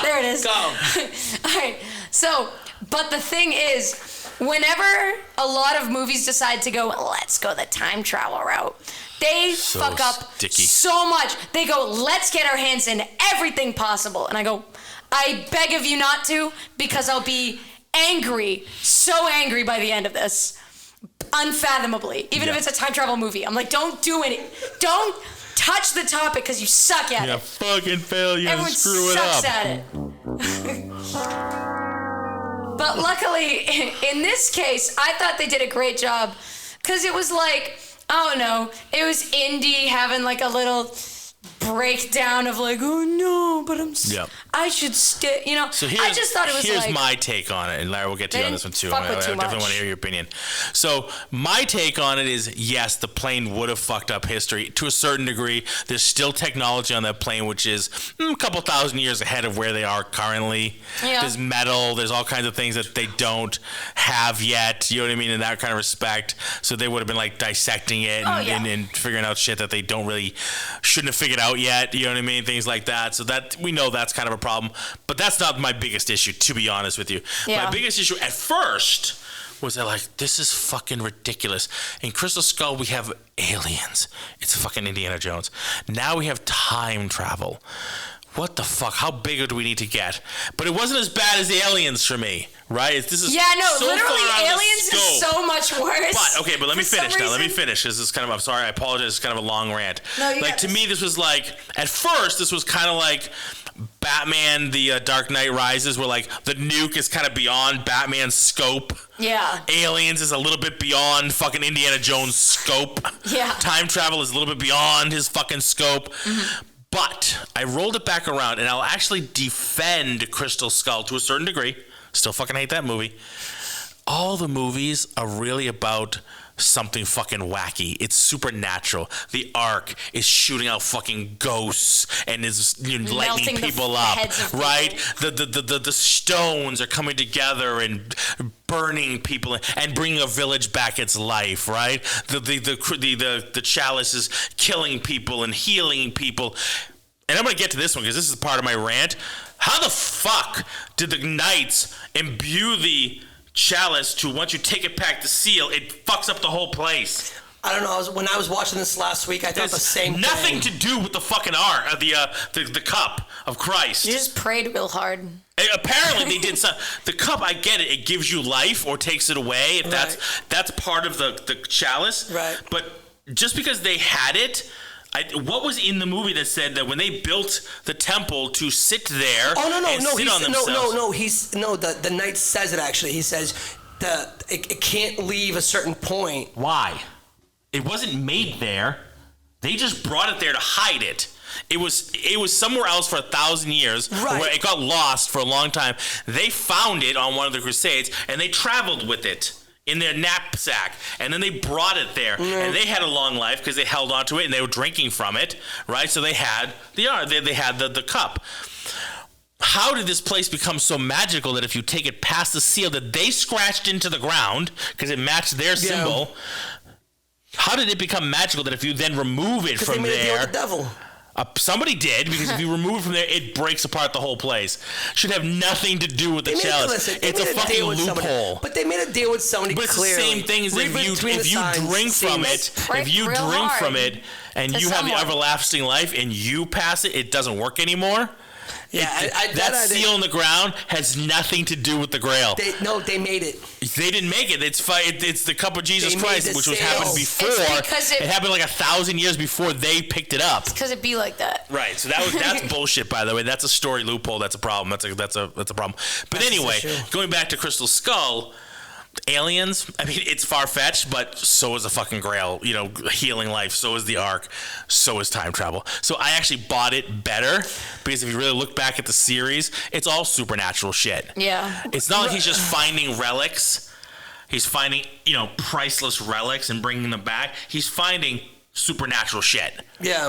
There it is. Go. All right. So, but the thing is, whenever a lot of movies decide to go, let's go the time travel route, they fuck up so much. They go, let's get our hands in everything possible. And I go, I beg of you not to, because I'll be angry, so angry by the end of this. Unfathomably. Even if it's a time travel movie. I'm like, don't do it. Don't touch the topic because you suck at it. Yeah, fucking fail. You Everyone screw it sucks up. at it. But luckily, in this case, I thought they did a great job because it was it was Indy having a little breakdown of oh no, but I should stay. You know, So I just thought it was here's my take on it, and Larry, we'll get to you on this one too. I definitely want to hear your opinion. So my take on it is, yes, the plane would have fucked up history to a certain degree. There's still technology on that plane, which is a couple thousand years ahead of where they are currently. Yeah. There's metal. There's all kinds of things that they don't have yet. You know what I mean? In that kind of respect. So they would have been like dissecting it and figuring out shit that they shouldn't have figured out yet. You know what I mean? Things like that. So that we know that's kind of a problem. But that's not my biggest issue, to be honest with you. Yeah. My biggest issue at first was that, like, this is fucking ridiculous. In Crystal Skull, we have aliens. It's fucking Indiana Jones. Now we have time travel. What the fuck? How big do we need to get? But it wasn't as bad as Aliens for me, right? Literally Aliens is so much worse. But let me finish now. Let me finish. This is I'm sorry, I apologize. It's kind of a long rant. No, to me, this was like, at first, this was kind of like Batman, the Dark Knight Rises, where like the nuke is kind of beyond Batman's scope. Yeah. Aliens is a little bit beyond fucking Indiana Jones' scope. Yeah. Time travel is a little bit beyond his fucking scope. Mm-hmm. But I rolled it back around, and I'll actually defend Crystal Skull to a certain degree. Still fucking hate that movie. All the movies are really about something fucking wacky. It's supernatural. The Ark is shooting out fucking ghosts and is lighting people up, right? The stones are coming together and burning people and bringing a village back its life, right? The chalice is killing people and healing people. And I'm gonna get to this one because this is part of my rant. How the fuck did the knights imbue the chalice to, once you take it back to seal, it fucks up the whole place? I don't know. When I was watching this last week, I thought the same thing. Nothing to do with the fucking the cup of Christ. You just prayed real hard. And apparently they did some. The cup, I get it. It gives you life or takes it away. If that's part of the chalice. Right. But just because they had it. What was in the movie that said that when they built the temple to sit there the knight says it actually. He says it can't leave a certain point. Why? It wasn't made there. They just brought it there to hide it. It was somewhere else for 1,000 years. Right. Where it got lost for a long time. They found it on one of the Crusades and they traveled with it in their knapsack, and then they brought it there, and they had a long life because they held on to it and they were drinking from it, right? So they had the cup. How did this place become so magical that if you take it past the seal that they scratched into the ground because it matched their symbol? How did it become magical that if you then remove it from they made there? A deal with the devil. Somebody did, because if you remove it from there, it breaks apart the whole place. Should have nothing to do with the chalice. It's a fucking loophole. But they made a deal with somebody. But it's clearly the same thing as if you drink from it, and you have the everlasting life, and you pass it, it doesn't work anymore. Yeah, that seal in the ground has nothing to do with the Grail. They made it. They didn't make it. It's the cup of Jesus Christ, which was happened before. It happened like 1,000 years before they picked it up. It's because it be like that. Right. So that's bullshit. By the way, that's a story loophole. That's a problem. That's a problem. But anyway, going back to Crystal Skull. Aliens, I mean, it's far-fetched, but so is the fucking Grail, healing life. So is the Ark. So is time travel. So I actually bought it better because if you really look back at the series, it's all supernatural shit. Yeah. It's not like he's just finding relics. He's finding, priceless relics and bringing them back. He's finding supernatural shit. Yeah.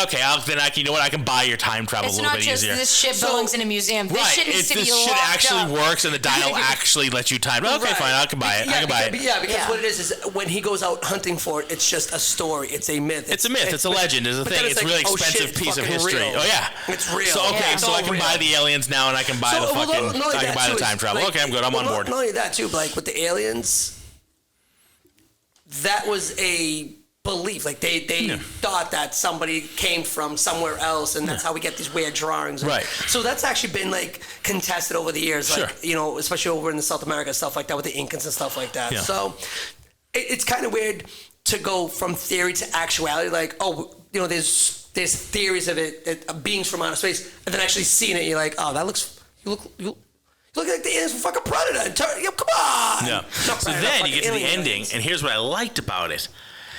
Okay, then I can buy your time travel a little bit easier. It's not just this shit belongs in a museum. This shit needs to be locked up. This shit actually works and the dial actually lets you time. Okay, fine, I can buy it. Because what it is when he goes out hunting for it, it's just a story. It's a myth. It's a myth. It's a legend. It's a thing. It's a really expensive piece of history. Real. Oh yeah. It's real. So so I can buy the aliens now and I can buy the time travel. Okay, I'm good. I'm on board. Not only that too, but like with the aliens, that was a belief. Like they thought that somebody came from somewhere else, and that's how we get these weird drawings. Right. So that's actually been like contested over the years, like especially over in the South America stuff like that with the Incans and stuff like that. Yeah. So it's kind of weird to go from theory to actuality. Like, there's theories of it, beings from outer space, and then actually seeing it, you're like, oh, that looks you look like the aliens from fucking Predator. Come on. Yeah. So then you get to the ending, and here's what I liked about it.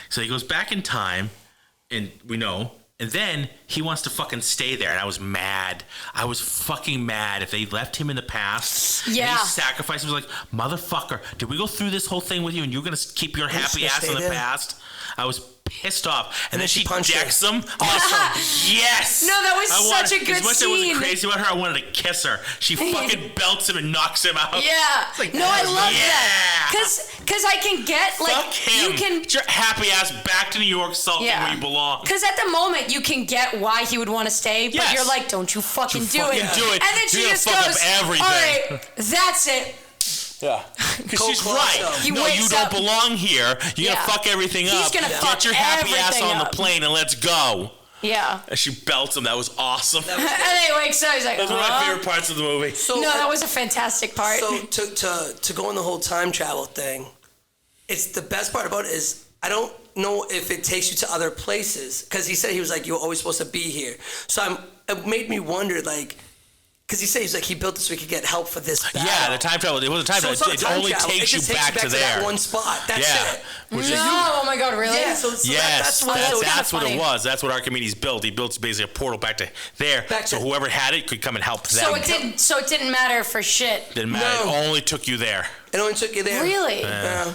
So he goes back in time, and we know And then he wants to fucking stay there. And I was mad. I was fucking mad if they left him in the past. Yeah. And he sacrificed him. I was like, motherfucker, did we go through this whole thing with you and you're going to keep your happy ass in the past? I was pissed off. And then she decks him. Awesome. Yes. No, that was such a good as much scene. As I wasn't crazy about her, I wanted to kiss her. She fucking belts him and knocks him out. Yeah. Like, no, I love that. Because I can get, like, fuck him. you can... Get your happy ass back to New York, sulking where you belong. Because at the moment, you can get why he would want to stay, but you're like, don't you fucking do it. Do it. And then she You're just gonna goes, fuck up everything. all right, that's it. Yeah. Because she's right. No, you don't belong here. You're going to fuck everything up. He's going to fuck Get your happy ass on the up. plane and let's go. Yeah. And she belts him. That was awesome. And then he wakes up. He's like, That's one of my favorite parts of the movie. So, no, that was a fantastic part. So to go on the whole time travel thing, it's the best part about it is I don't know if it takes you to other places because he said he was like you were always supposed to be here. So it made me wonder like. Because he said he's like he built this so he could get help for this battle. Yeah, the time travel. It wasn't time travel. It only takes you back to there. That one spot. That's it. Oh my god, really? Yeah. Yes, that's what funny. it was. That's what Archimedes built. He built basically a portal back to there, so whoever had it could come and help them. So it didn't matter for shit. Didn't matter. No. It only took you there. It only took you there. Really? Yeah.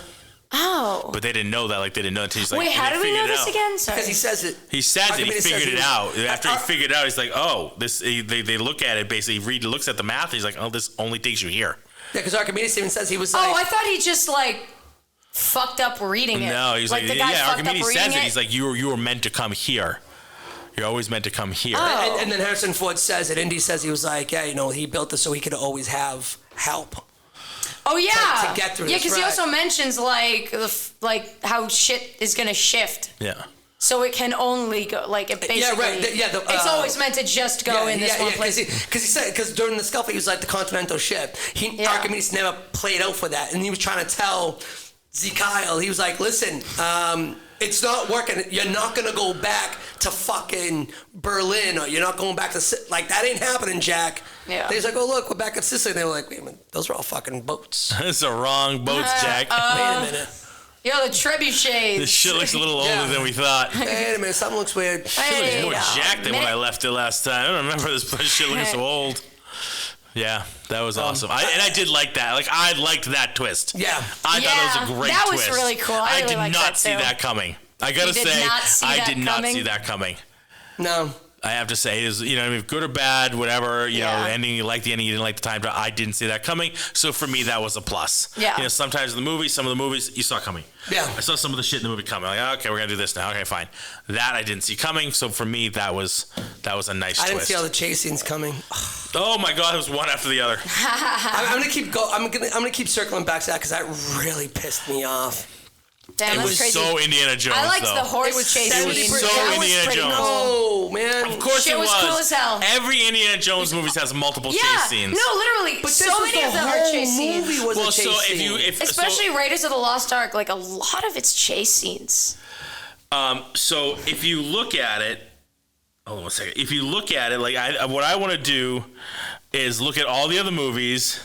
Oh. But they didn't know that. Like they didn't know until he's like. Wait, how do we know this again? Sorry. Because he says it. He says it. He Archimedes figured says it out. After he uh, figured it out, he's like, "Oh, this." They look at it basically. Reed looks at the math. He's like, "Oh, this only takes you here." Yeah, because Archimedes even says he was like. Oh, I thought he just like fucked up reading it. No, he's like the guy fucked Archimedes up reading says it. it. He's like, "You were meant to come here. You're always meant to come here." Oh. And then Harrison Ford says it. Indy says he was like, yeah, he built this so he could always have help. Oh yeah, to get through yeah, this, because he right. also mentions like how shit is gonna shift. Yeah. So it can only go like it basically. Yeah, right. It's always meant to just go in this one place. Because during the scuffle, he was like the Continental ship. Archimedes never played out for that, and he was trying to tell Kyle. He was like, "Listen, it's not working. You're not gonna go back to fucking Berlin, or you're not going back to like that ain't happening, Jack." Yeah. He's like, "Oh look, we're back in Sicily." And they were like, "Wait a minute, those are all fucking boats." It's the wrong boats, Jack. Wait a minute. Yo, the trebuchets. This shit looks a little older than we thought. Wait a minute, something looks weird. It looks more jacked than when I left it last time. I don't remember this shit looking so old. Yeah, that was awesome. I did like that. Like I liked that twist. Yeah. I thought it was a great that twist. was really cool. I really did liked not that see too. that coming. I gotta say, I did not see that coming. No. I have to say, is I mean, good or bad, whatever. You know, the ending. You like the ending. You didn't like the time. I didn't see that coming. So for me, that was a plus. Yeah. Sometimes in the movies, some of the movies you saw coming. Yeah. I saw some of the shit in the movie coming. Like, okay, we're gonna do this now. Okay, fine. That I didn't see coming. So for me, that was a nice twist. I didn't see all the chase scenes coming. Oh my god, it was one after the other. I'm gonna keep circling back to that because that really pissed me off. Damn, it that's was crazy. so Indiana Jones. I liked though. the horse chase It was scene. so That was Indiana pretty Jones. cool. Oh man! Of course Shit it was cool as hell. Every Indiana Jones movie has multiple chase scenes. No, literally. But so many of them are chase scenes. movie was a chase scene. Especially Raiders of the Lost Ark, like a lot of it's chase scenes. So if you look at it, hold on one second. If you look at it, like what I want to do is look at all the other movies.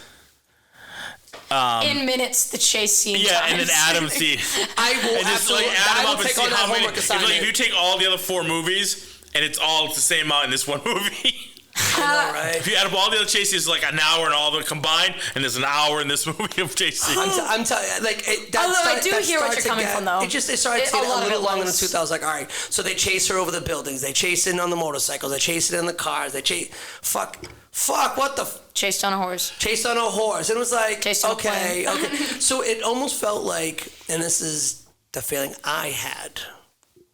In minutes, the chase scene. Yeah, and then Adam see. I will and just like add them up and see how many. If you take all the other 4 movies and it's all the same amount in this one movie. I know, right? If you add up all the other chase scenes, like an hour and all of them combined, and there's an hour in this movie of chase scenes. I'm telling you, like, I do hear what you're coming from, though. It started to get a little longer than 2,000. I was like, all right, so they chase her over the buildings, they chase it on the motorcycles, they chase it in the cars, they chase. Fuck, what the. Chased on a horse. Chased on a horse. And it was like, Chased on a okay. plane. So it almost felt like, and this is the feeling I had,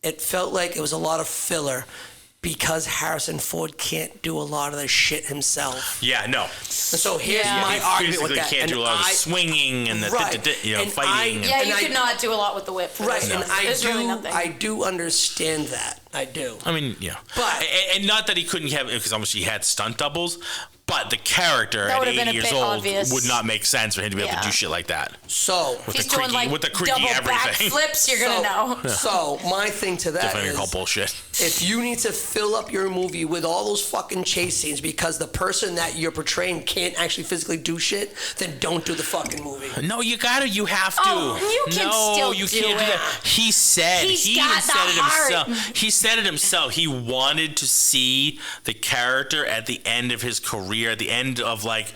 it felt like it was a lot of filler because Harrison Ford can't do a lot of the shit himself. Yeah, no. And so here's my argument with that. Can't do a lot of swinging and fighting. You could not do a lot with the whip. Right, and really nothing. I do understand that. I do. I mean, yeah. But and not that he couldn't have, because almost he had stunt doubles, But the character That at would've been 80 a years bit old obvious. would not make sense for him to be able to Yeah. do shit like that. So With He's the creaky, doing like with the creaky double everything. backflips. You're gonna know. So my thing to that Definitely is, call bullshit. if you need to fill up your movie with all those fucking chase scenes because the person that you're portraying can't actually physically do shit, then don't do the fucking movie. No, you have to. Oh, you can no, still you do can't do it. that. He said, He's he got even the said it heart. himself. He said it himself. He wanted to see the character at the end of his career, at the end of like,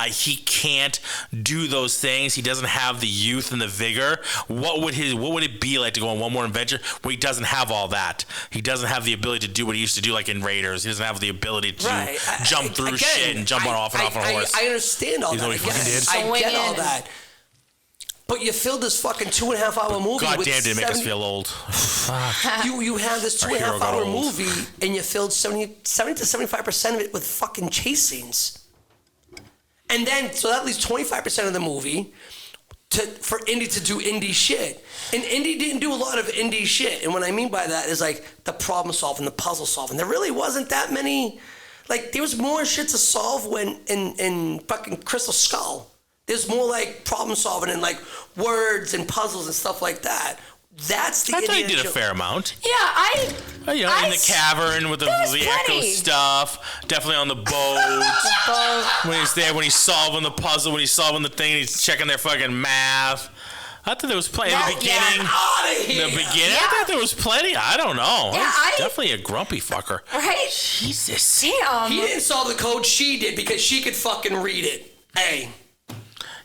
he can't do those things. He doesn't have the youth and the vigor. What would it be like to go on one more adventure where he doesn't have all that? He doesn't have the ability to do what he used to do, like in Raiders. He doesn't have the ability to jump through shit and jump off and off on a horse. I understand all He's that. only fucking did. I get all that. But you filled this fucking 2.5 hour movie God with damn, did it make us feel old. You have this 2.5 hour movie and you filled 70 to 75% of it with fucking chase scenes. And then, so that leaves 25% of the movie for Indy to do Indy shit. And Indy didn't do a lot of Indy shit. And what I mean by that is like the problem solving, the puzzle solving. There really wasn't that many, like there was more shit to solve when in fucking Crystal Skull. There's more like problem solving and like words and puzzles and stuff like that. That's the I thought he Indiana did a fair amount. Yeah, in the cavern with the echo plenty. stuff. Definitely on the boat. When he's there, when he's solving the puzzle, when he's solving the thing, he's checking their fucking math. I thought there was plenty. In the beginning, I thought there was plenty. I don't know. Yeah, He's definitely a grumpy fucker. Right? Jesus. Damn. He didn't solve the code, she did because she could fucking read it. Hey.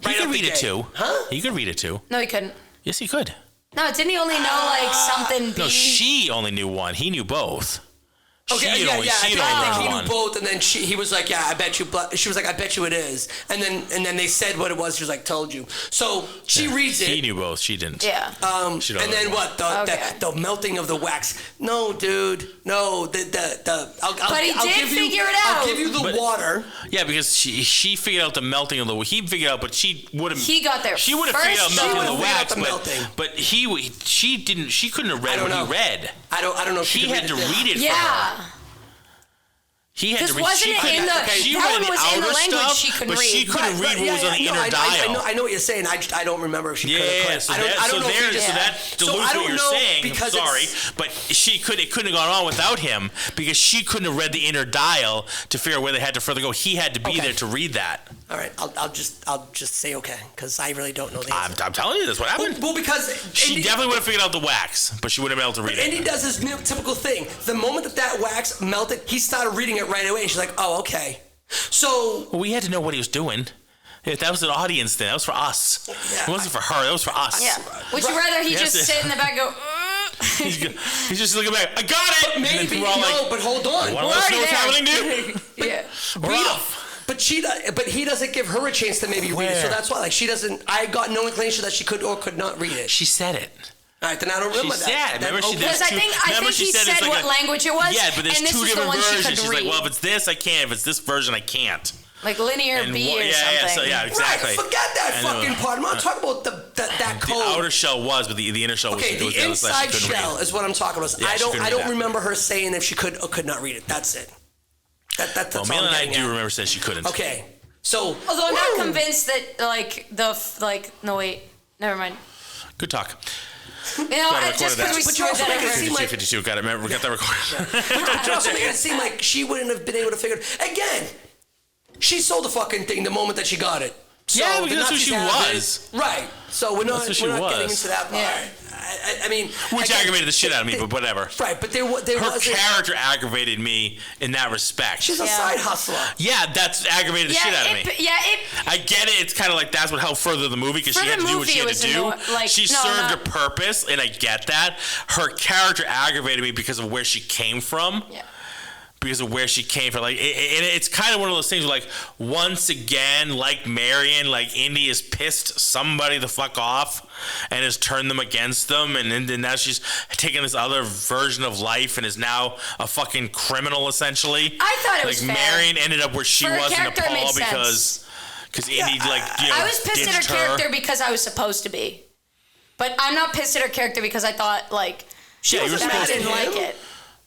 He could read it too. Huh? He could read it too. No, he couldn't. Yes, he could. No, didn't he only know like something? No, she only knew one. He knew both. Okay, She I think he one. knew both, and then he was like, "Yeah, I bet you." She was like, "I bet you it is." And then they said what it was. She was like, "Told you." So she reads it. He knew both. She didn't. Yeah. And then what? The melting of the wax. No, dude. No. But he did figure it out. I'll give you the water. Yeah, because she figured out the melting of the. He figured out, but she would have. He got there. She would have figured out first. melting She of the would've figured wax, out the melting. but she didn't. She couldn't have read I don't what know. he read. I don't know if He she could had to it. read it for her. Yeah. He had This to read. wasn't in the. She That read one was in the outer language stuff, she couldn't but read. she couldn't read what was on the inner dial. I know what you're saying. I don't remember if she could or couldn't. So I don't know if he did. so that dilutes I don't what you're know saying. because Sorry, it's- but it couldn't have gone on without him because she couldn't have read the inner dial to figure out where they had to further go. He had to be there to read that. All right, I'll just say okay because I really don't know the answer. I'm telling you, that's what happened. Well, because She Indy, definitely would have figured out the wax, but she wouldn't have been able to read Indy it. does his typical thing. The moment that wax melted, he started reading it right away, and she's like, "Oh, okay." So Well, we had to know what he was doing. If that was an audience thing. That was for us. Yeah, It wasn't for her. That was for us. Yeah. Would you rather he Yes, just sit in the back and go? He's just looking back. I got it. And then maybe we're all no, like, but hold on. "Want to know what's already happening, dude? Yeah. We're off." But he doesn't give her a chance to maybe read it. So Where? that's why, like, she doesn't. I got no inclination that she could or could not read it. She said it. All right, then I don't remember She that. said. Then, Remember she okay. did Because I think she he said said it's like what language it was. Yeah, but there's and this two was the different one she versions. could She's read. like, well, if it's this, I can. If it's this version, I can't. Like linear And B what- or yeah, something. yeah, exactly. Right, forget that And, fucking part. I'm not talking about that code. The outer shell was, but the inner shell was. Okay, it was the other side inside she couldn't shell read. is what I'm talking about. Yeah, I she couldn't read don't that. remember her saying if she could or could not read it. That's it. That's Well, all Mel I'm and I getting do at. remember says she couldn't. Okay, so Although I'm not Woo! convinced that no wait, never mind. Good talk. You know, Gotta record just because that. we But swore you're also that making it over. seem 52, like- 52. Got it. Remember, we got that recorded. But you're also making it seem like she wouldn't have been able to figure it. Again, she sold the fucking thing the moment that she got it. So Yeah, the because that's who Nazis she have it. was. Right. So we're not That's who getting she was. into that part. Yeah. I mean, Which again, aggravated the shit out of me, but whatever. Right, but there Her wasn't. character aggravated me in that respect. She's a Yeah. side hustler. Yeah, that's aggravated the shit out of me. I get it. It's kind of like that's what helped further the movie because For she had the to do what movie, she it had was to do. like, She no, served not- a purpose, and I get that. Her character aggravated me because of where she came from. Yeah. Because of where she came from, like it's kind of one of those things where, like, once again, like Marion, like Indy has pissed somebody the fuck off and has turned them against them, and then now she's taking this other version of life and is now a fucking criminal essentially. I thought it was like fair. Marion ended up where she For her was in character, it made Nepal sense. because Indy I was pissed at her ditched character because I was supposed to be, but I'm not pissed at her character because I thought like she Yeah, you was were bad. I supposed didn't to. like it.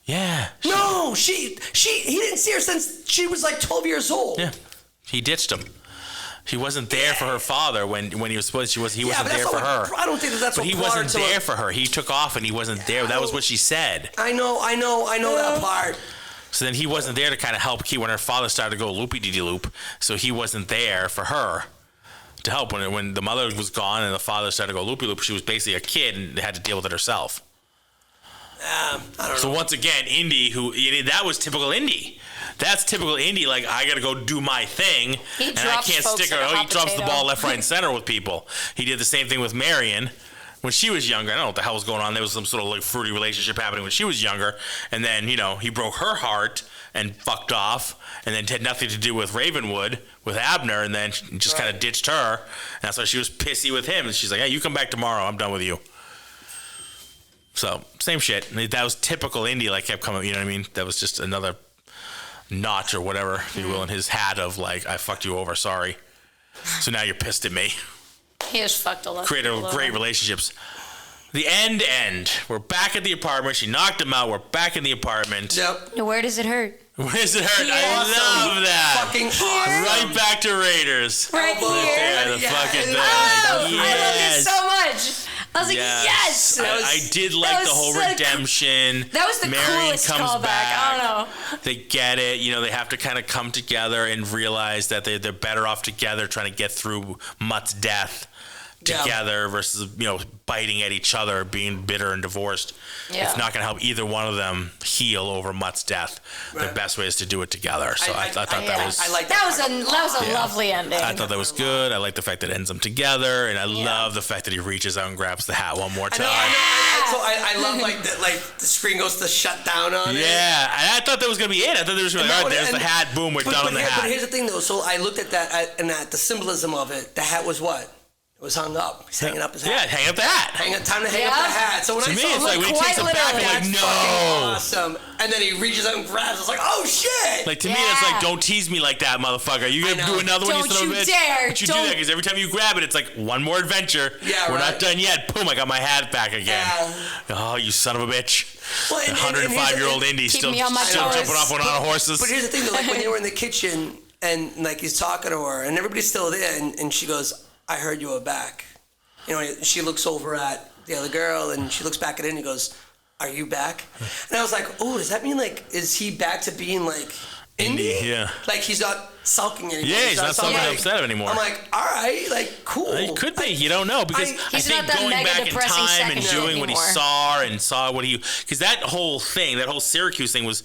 Yeah. No, he didn't see her since she was like 12 years old. Yeah. He ditched him. He wasn't there for her father when he was supposed. He wasn't there for her. I don't think that's. But he wasn't there for her. He took off and he wasn't there. That was what she said. I know that part. So then he wasn't there to kind of help Key when her father started to go loopy-dee-loop. So he wasn't there for her to help when the mother was gone and the father started to go loopy-loop. She was basically a kid and had to deal with it herself. I don't know. So once again, Indy, that was typical Indy. That's typical Indy. Like, I got to go do my thing, and I can't stick her. He drops the ball left, right, and center with people. He did the same thing with Marion when she was younger. I don't know what the hell was going on. There was some sort of like fruity relationship happening when she was younger, and then he broke her heart and fucked off, and then had nothing to do with Ravenwood with Abner, and then just kind of ditched her. And that's why she was pissy with him. And she's like, "Hey, you come back tomorrow. I'm done with you." So same shit. That was typical Indy. Like, kept coming. You know what I mean? That was just another notch or whatever, if you will, in his hat of like, I fucked you over, sorry. So now you're pissed at me. He has fucked a lot. Created great relationships. The end. We're back at the apartment. She knocked him out. We're back in the apartment. Yep. Where does it hurt? Where does it hurt? Yeah. I love that. Fucking awesome. Right back to Raiders. Right Elbow. here. There, the fucking thing. Oh, Like, I love yes. it so much. I was like, yes. I did like the whole redemption. That was the Marion coolest comes callback. back. I don't know. They get it. They have to kind of come together and realize that they're better off together trying to get through Mutt's death together versus, biting at each other, being bitter and divorced. Yeah. It's not going to help either one of them heal over Mutt's death. Right. The best way is to do it together. So I thought that was... I like that was a lovely ending. I thought that was good. I like the fact that it ends them together, and I love the fact that he reaches out and grabs the hat one more time. I love like the screen goes to shut down on it. Yeah, and I thought that was gonna be it. I thought there was gonna be, all right, there's the hat, boom, we're done on the hat. But here's the thing, though. So I looked at that, and the symbolism of it. The hat was what? It was hung up. He's hanging up his hat. Yeah, hang up the hat. Time to hang up the hat. So when to I me, saw it's like when he takes it back, I'm like, no. Awesome. And then he reaches out and grabs. I was like, oh shit. Like, to me, it's like, don't tease me like that, motherfucker. You gonna do another one, you son of a bitch? Don't you do that, because every time you grab it, it's like one more adventure. Yeah, we're not done yet. Boom, I got my hat back again. Yeah. Oh, you son of a bitch. Well, 105-year-old Indy still jumping off on horses. But here's the thing, though. Like, when they were in the kitchen, and like he's talking to her, and everybody's still there, and she goes, I heard you were back. She looks over at the other girl, and she looks back at it, and he goes, are you back? And I was like, oh, does that mean, like, is he back to being, like, Indy? Yeah. Like, he's not sulking anymore. Yeah, he's not sulking upset anymore. I'm like, all right, like, cool. He could be. You don't know, because I think going back in time and doing what he saw what he... Because that whole thing, that whole Syracuse thing was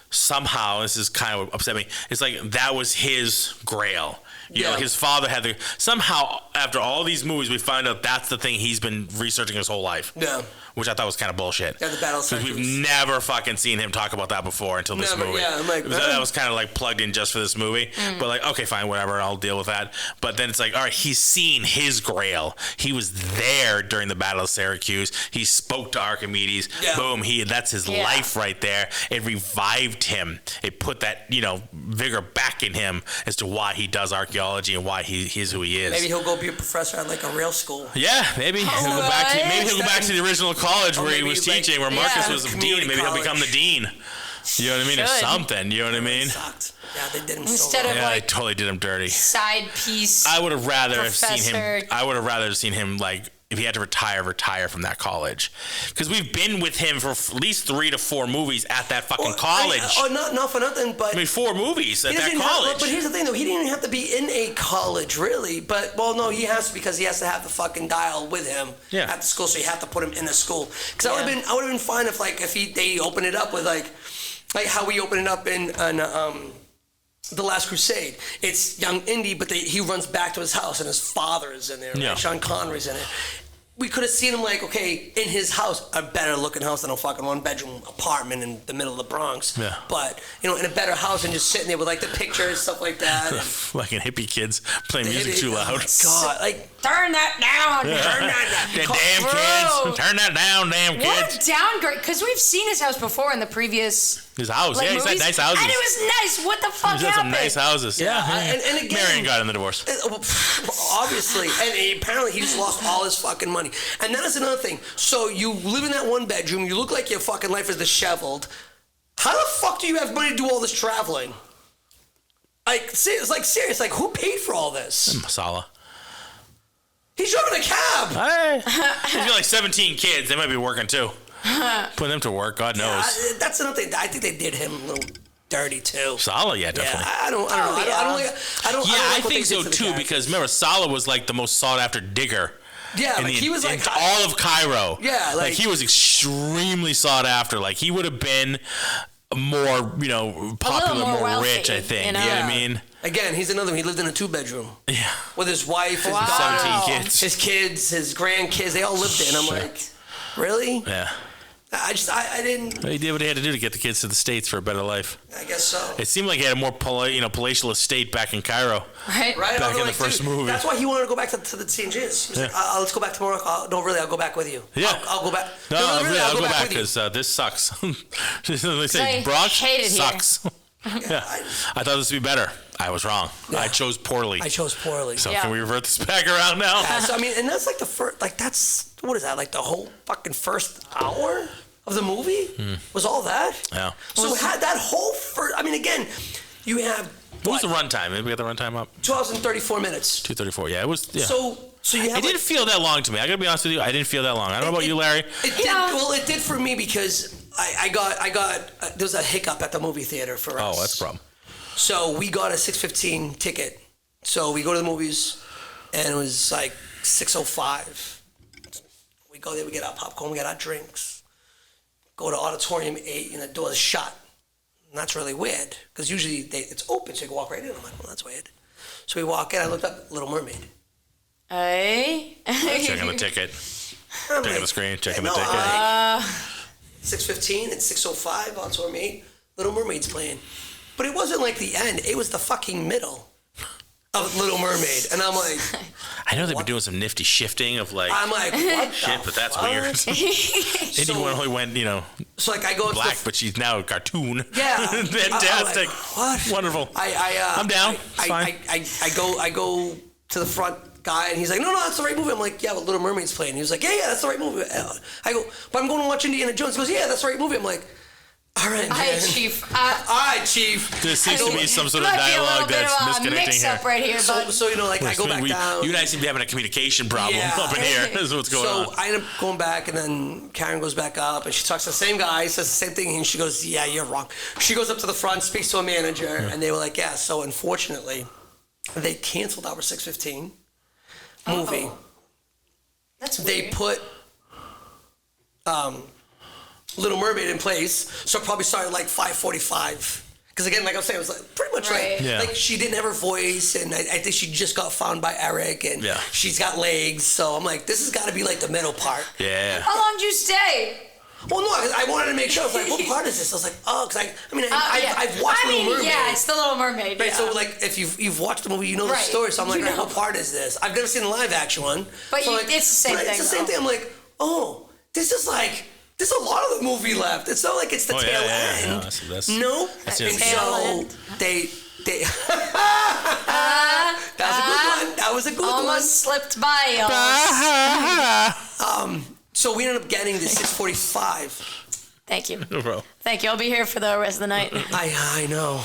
somehow, this is kind of upset me, it's like that was his grail. You know, his father had the... Somehow, after all these movies, we find out that's the thing he's been researching his whole life. Yeah. Which I thought was kind of bullshit. Yeah, the battle Because we've never fucking seen him talk about that before until this movie. Yeah, I'm like... That was kind of like plugged in just for this movie. But like, okay, fine, whatever, I'll deal with that. But then it's like, all right, he's seen his grail. He was there during the Battle of Syracuse. He spoke to Archimedes. Yeah. Boom, that's his life right there. It revived him. It put that, vigor back in him as to why he does archaeology and why he is who he is. Maybe he'll go be a professor at like a real school. Yeah, maybe. He'll go back to the original college where he was teaching, where Marcus was the dean. Maybe he'll become the dean. You know what I mean? Or something. You know what I mean? Sucked. Yeah, they did him Instead of they totally did him dirty. Side piece. I would have rather have seen him. I would have rather have seen him like, if he had to retire from that college, because we've been with him for at least 3 to 4 movies at that fucking college. Not for nothing, but 4 movies at that college. But here's the thing, though, he didn't even have to be in a college, really. But no, he has to, because he has to have the fucking dial with him at the school, so you have to put him in the school. Because I would have been fine if they opened it up with like how we opened it up in The Last Crusade. It's young Indy, but he runs back to his house, and his father is in there. Right? Yeah. Sean Connery's in it. We could have seen him like, okay, in his house, a better looking house than a fucking 1-bedroom apartment in the middle of the Bronx. Yeah. But, in a better house, and just sitting there with like the pictures, stuff like that. Fucking hippie kids playing music too loud. Oh my God, like, turn that down. Turn that down. Damn kids. Turn that down, damn kids. What a downgrade. Because we've seen his house before in the previous... His house, like, he's had nice houses. And it was nice. What the fuck happened? He's had some nice houses. Yeah. And again, Marion got in the divorce. Obviously. And apparently he just lost all his fucking money. And that is another thing. So you live in that 1-bedroom, you look like your fucking life is disheveled. How the fuck do you have money to do all this traveling? Like, serious. Like, who paid for all this? Masala. He's driving a cab. Hey. He's got like 17 kids. They might be working too. Putting them to work, God knows. That's another thing. I think they did him a little dirty too. Salah, yeah, definitely. I don't know. I don't like think so too, because remember, Salah was like the most sought after digger. Yeah, like he was like all of Cairo. Yeah, like he was extremely sought after. Like he would have been more, popular, more wealthy, rich, I think. You know what I mean? Again, he's another one. He lived in a 2-bedroom. Yeah. With his wife, his daughter, 17 kids. his kids, his grandkids. They all lived there. And I'm like, really? Yeah. I didn't. He did what he had to do to get the kids to the States for a better life. I guess so. It seemed like he had a more palatial estate back in Cairo. Right. Back in the first movie. That's why he wanted to go back to the St. James. He's like, let's go back to Morocco. No, really, I'll go back with you. Yeah. I'll go back. No, really, I'll go back because this sucks. They say Brock sucks. Yeah. I thought this would be better. I was wrong. Yeah. I chose poorly. So can we revert this back around now? Yeah, so I mean, and that's like the first, like that's, what is that, like the whole fucking first hour of the movie? Was all that? Yeah. So we had that whole first, I mean, again, you have... What was the runtime? Maybe we got the runtime up? 2 hours and 34 minutes. 2:34, yeah. It was, yeah. So you have... It didn't feel that long to me. I gotta be honest with you. I didn't feel that long. I don't know about you, Larry. It did for me because I got there was a hiccup at the movie theater for us. Oh, that's a problem. So we got a 6:15 ticket. So we go to the movies, and it was like 6:05. We go there, we get our popcorn, we get our drinks. Go to Auditorium 8, and the door's shut. And that's really weird, because usually it's open, so you can walk right in. I'm like, well, that's weird. So we walk in, I looked up Little Mermaid. Hey. Checking the ticket. Checking the screen, checking the ticket. 6:15 and 6:05 Auditorium 8, Little Mermaid's playing. But it wasn't like the end, it was the fucking middle of Little Mermaid. And I'm like... I know they've been doing some nifty shifting of like... I'm like, what shit, but that's weird. Indy only went, so like I go black, but she's now a cartoon. Yeah. Fantastic. What? Wonderful. I'm down. It's fine. I go to the front guy, and he's like, no, that's the right movie. I'm like, yeah, but Little Mermaid's playing. He was like, yeah, that's the right movie. I go, but I'm going to watch Indiana Jones. He goes, yeah, that's the right movie. I'm like, all right, man. All right, Chief. There seems to be some sort of dialogue that's misconnecting here. Right here, so I go back down. You guys seem to be having a communication problem up in here. This is what's going on. So I end up going back, and then Karen goes back up, and she talks to the same guy, says the same thing, and she goes, yeah, you're wrong. She goes up to the front, speaks to a manager, and they were like, yeah, so unfortunately, they canceled our 6:15 movie. That's weird. They put Little Mermaid in place, so it probably started like 5:45. Because again, like I was saying, it was like pretty much like she didn't have her voice, and I think she just got found by Eric, and she's got legs. So I'm like, this has got to be like the middle part. Yeah. How long did you stay? Well, no, I wanted to make sure. I was like, what part is this? I was like, oh, because I've watched Little Mermaid. Yeah, it's the Little Mermaid. Right, so like if you've watched the movie, you know the story. So I'm like, what part is this? I've never seen the live action one. But so it's the same thing. It's the same thing. I'm like, oh, this is like. There's a lot of the movie left. It's not like it's the tail end. No, no. That's and so they that was a good one. Almost slipped by y'all. So we ended up getting the 6:45. Thank you. No problem. Thank you. I'll be here for the rest of the night. I know.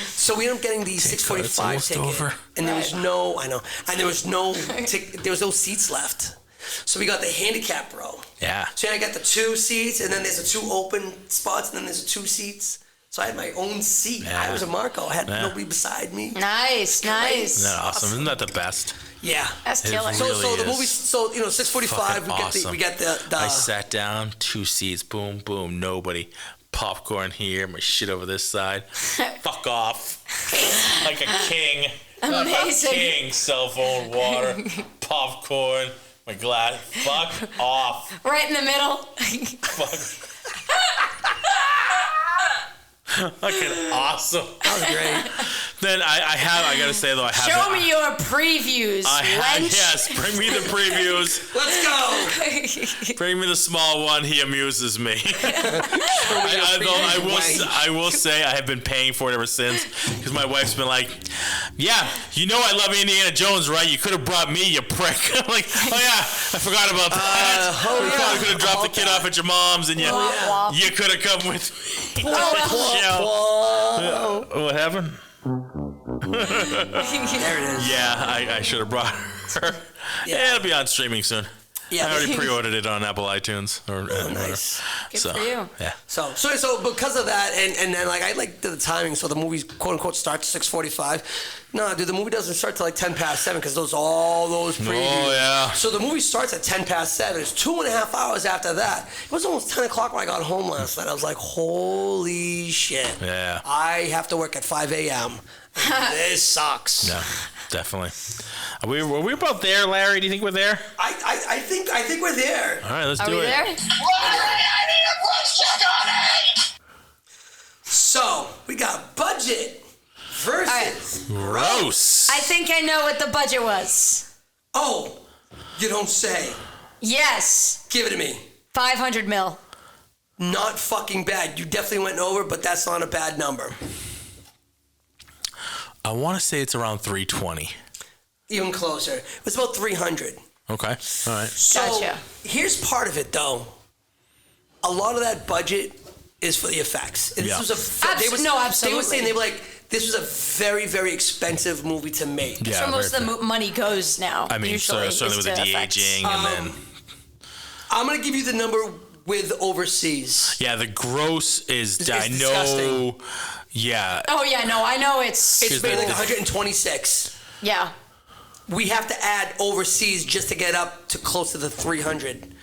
So we ended up getting the 6:45 ticket, over. And there was no, and there was no seats left. So we got the handicap row. Yeah. So I got the 2 seats, and then there's the 2 open spots, and then there's the 2 seats. So I had my own seat. Yeah. I was a Marco. I had nobody beside me. Nice. Isn't that awesome? Isn't that the best? Yeah. That's killer. Really so the movie, 6:45, we get the I sat down, 2 seats, boom, boom, nobody. Popcorn here, my shit over this side. Fuck off. Like a king. Amazing. A king. Cell phone, water, popcorn. My glass. Fuck off. Right in the middle. Fuck. Fucking awesome. That was great. Then I gotta say though, I have. Show me your previews. Yes, bring me the previews. Let's go. Bring me the small one. He amuses me. I will say I have been paying for it ever since, because my wife's been like, yeah, I love Indiana Jones, right? You could have brought me, you prick. I'm like, oh yeah, I forgot about that. You probably could have dropped the kid off at your mom's, and you could have come with me. Whoa. What happened? There it is. Yeah, I should have brought her. Yeah, it'll be on streaming soon. Yeah, I already pre-ordered it on Apple iTunes. Nice. Good for you. Yeah. So because of that, and then like I like the timing. So the movie quote unquote starts 6:45. No, dude, the movie doesn't start till like 7:10 because all those previews. Oh yeah. So the movie starts at 7:10. It's 2.5 hours after that. It was almost 10 o'clock when I got home last night. I was like, holy shit. Yeah. I have to work at 5 a.m. This sucks. No, definitely. Were we about there, Larry? Do you think we're there? I think we're there. All right, let's Are do we it. there? I need a blood check on it! So we got budget versus. Gross. I think I know what the budget was. Oh, you don't say. Yes. Give it to me. 500 mil. Not fucking bad. You definitely went over, but that's not a bad number. I want to say it's around 320. Even closer. It was about 300. Okay. All right. So Gotcha. here's part of it, though. A lot of that budget is for the effects. And Yeah. This was a, Absolutely. They were saying, they were like, this was a very, very expensive movie to make. Yeah, That's where most very of the fair. money goes now. I mean, usually, certainly is with the to effects. de-aging and then... I'm going to give you the number with overseas. Yeah, the gross is... It's I know... disgusting. Yeah. Oh, yeah, no, I know it's... It's made like the- 126. Yeah. We have to add overseas just to get up to close to the 300.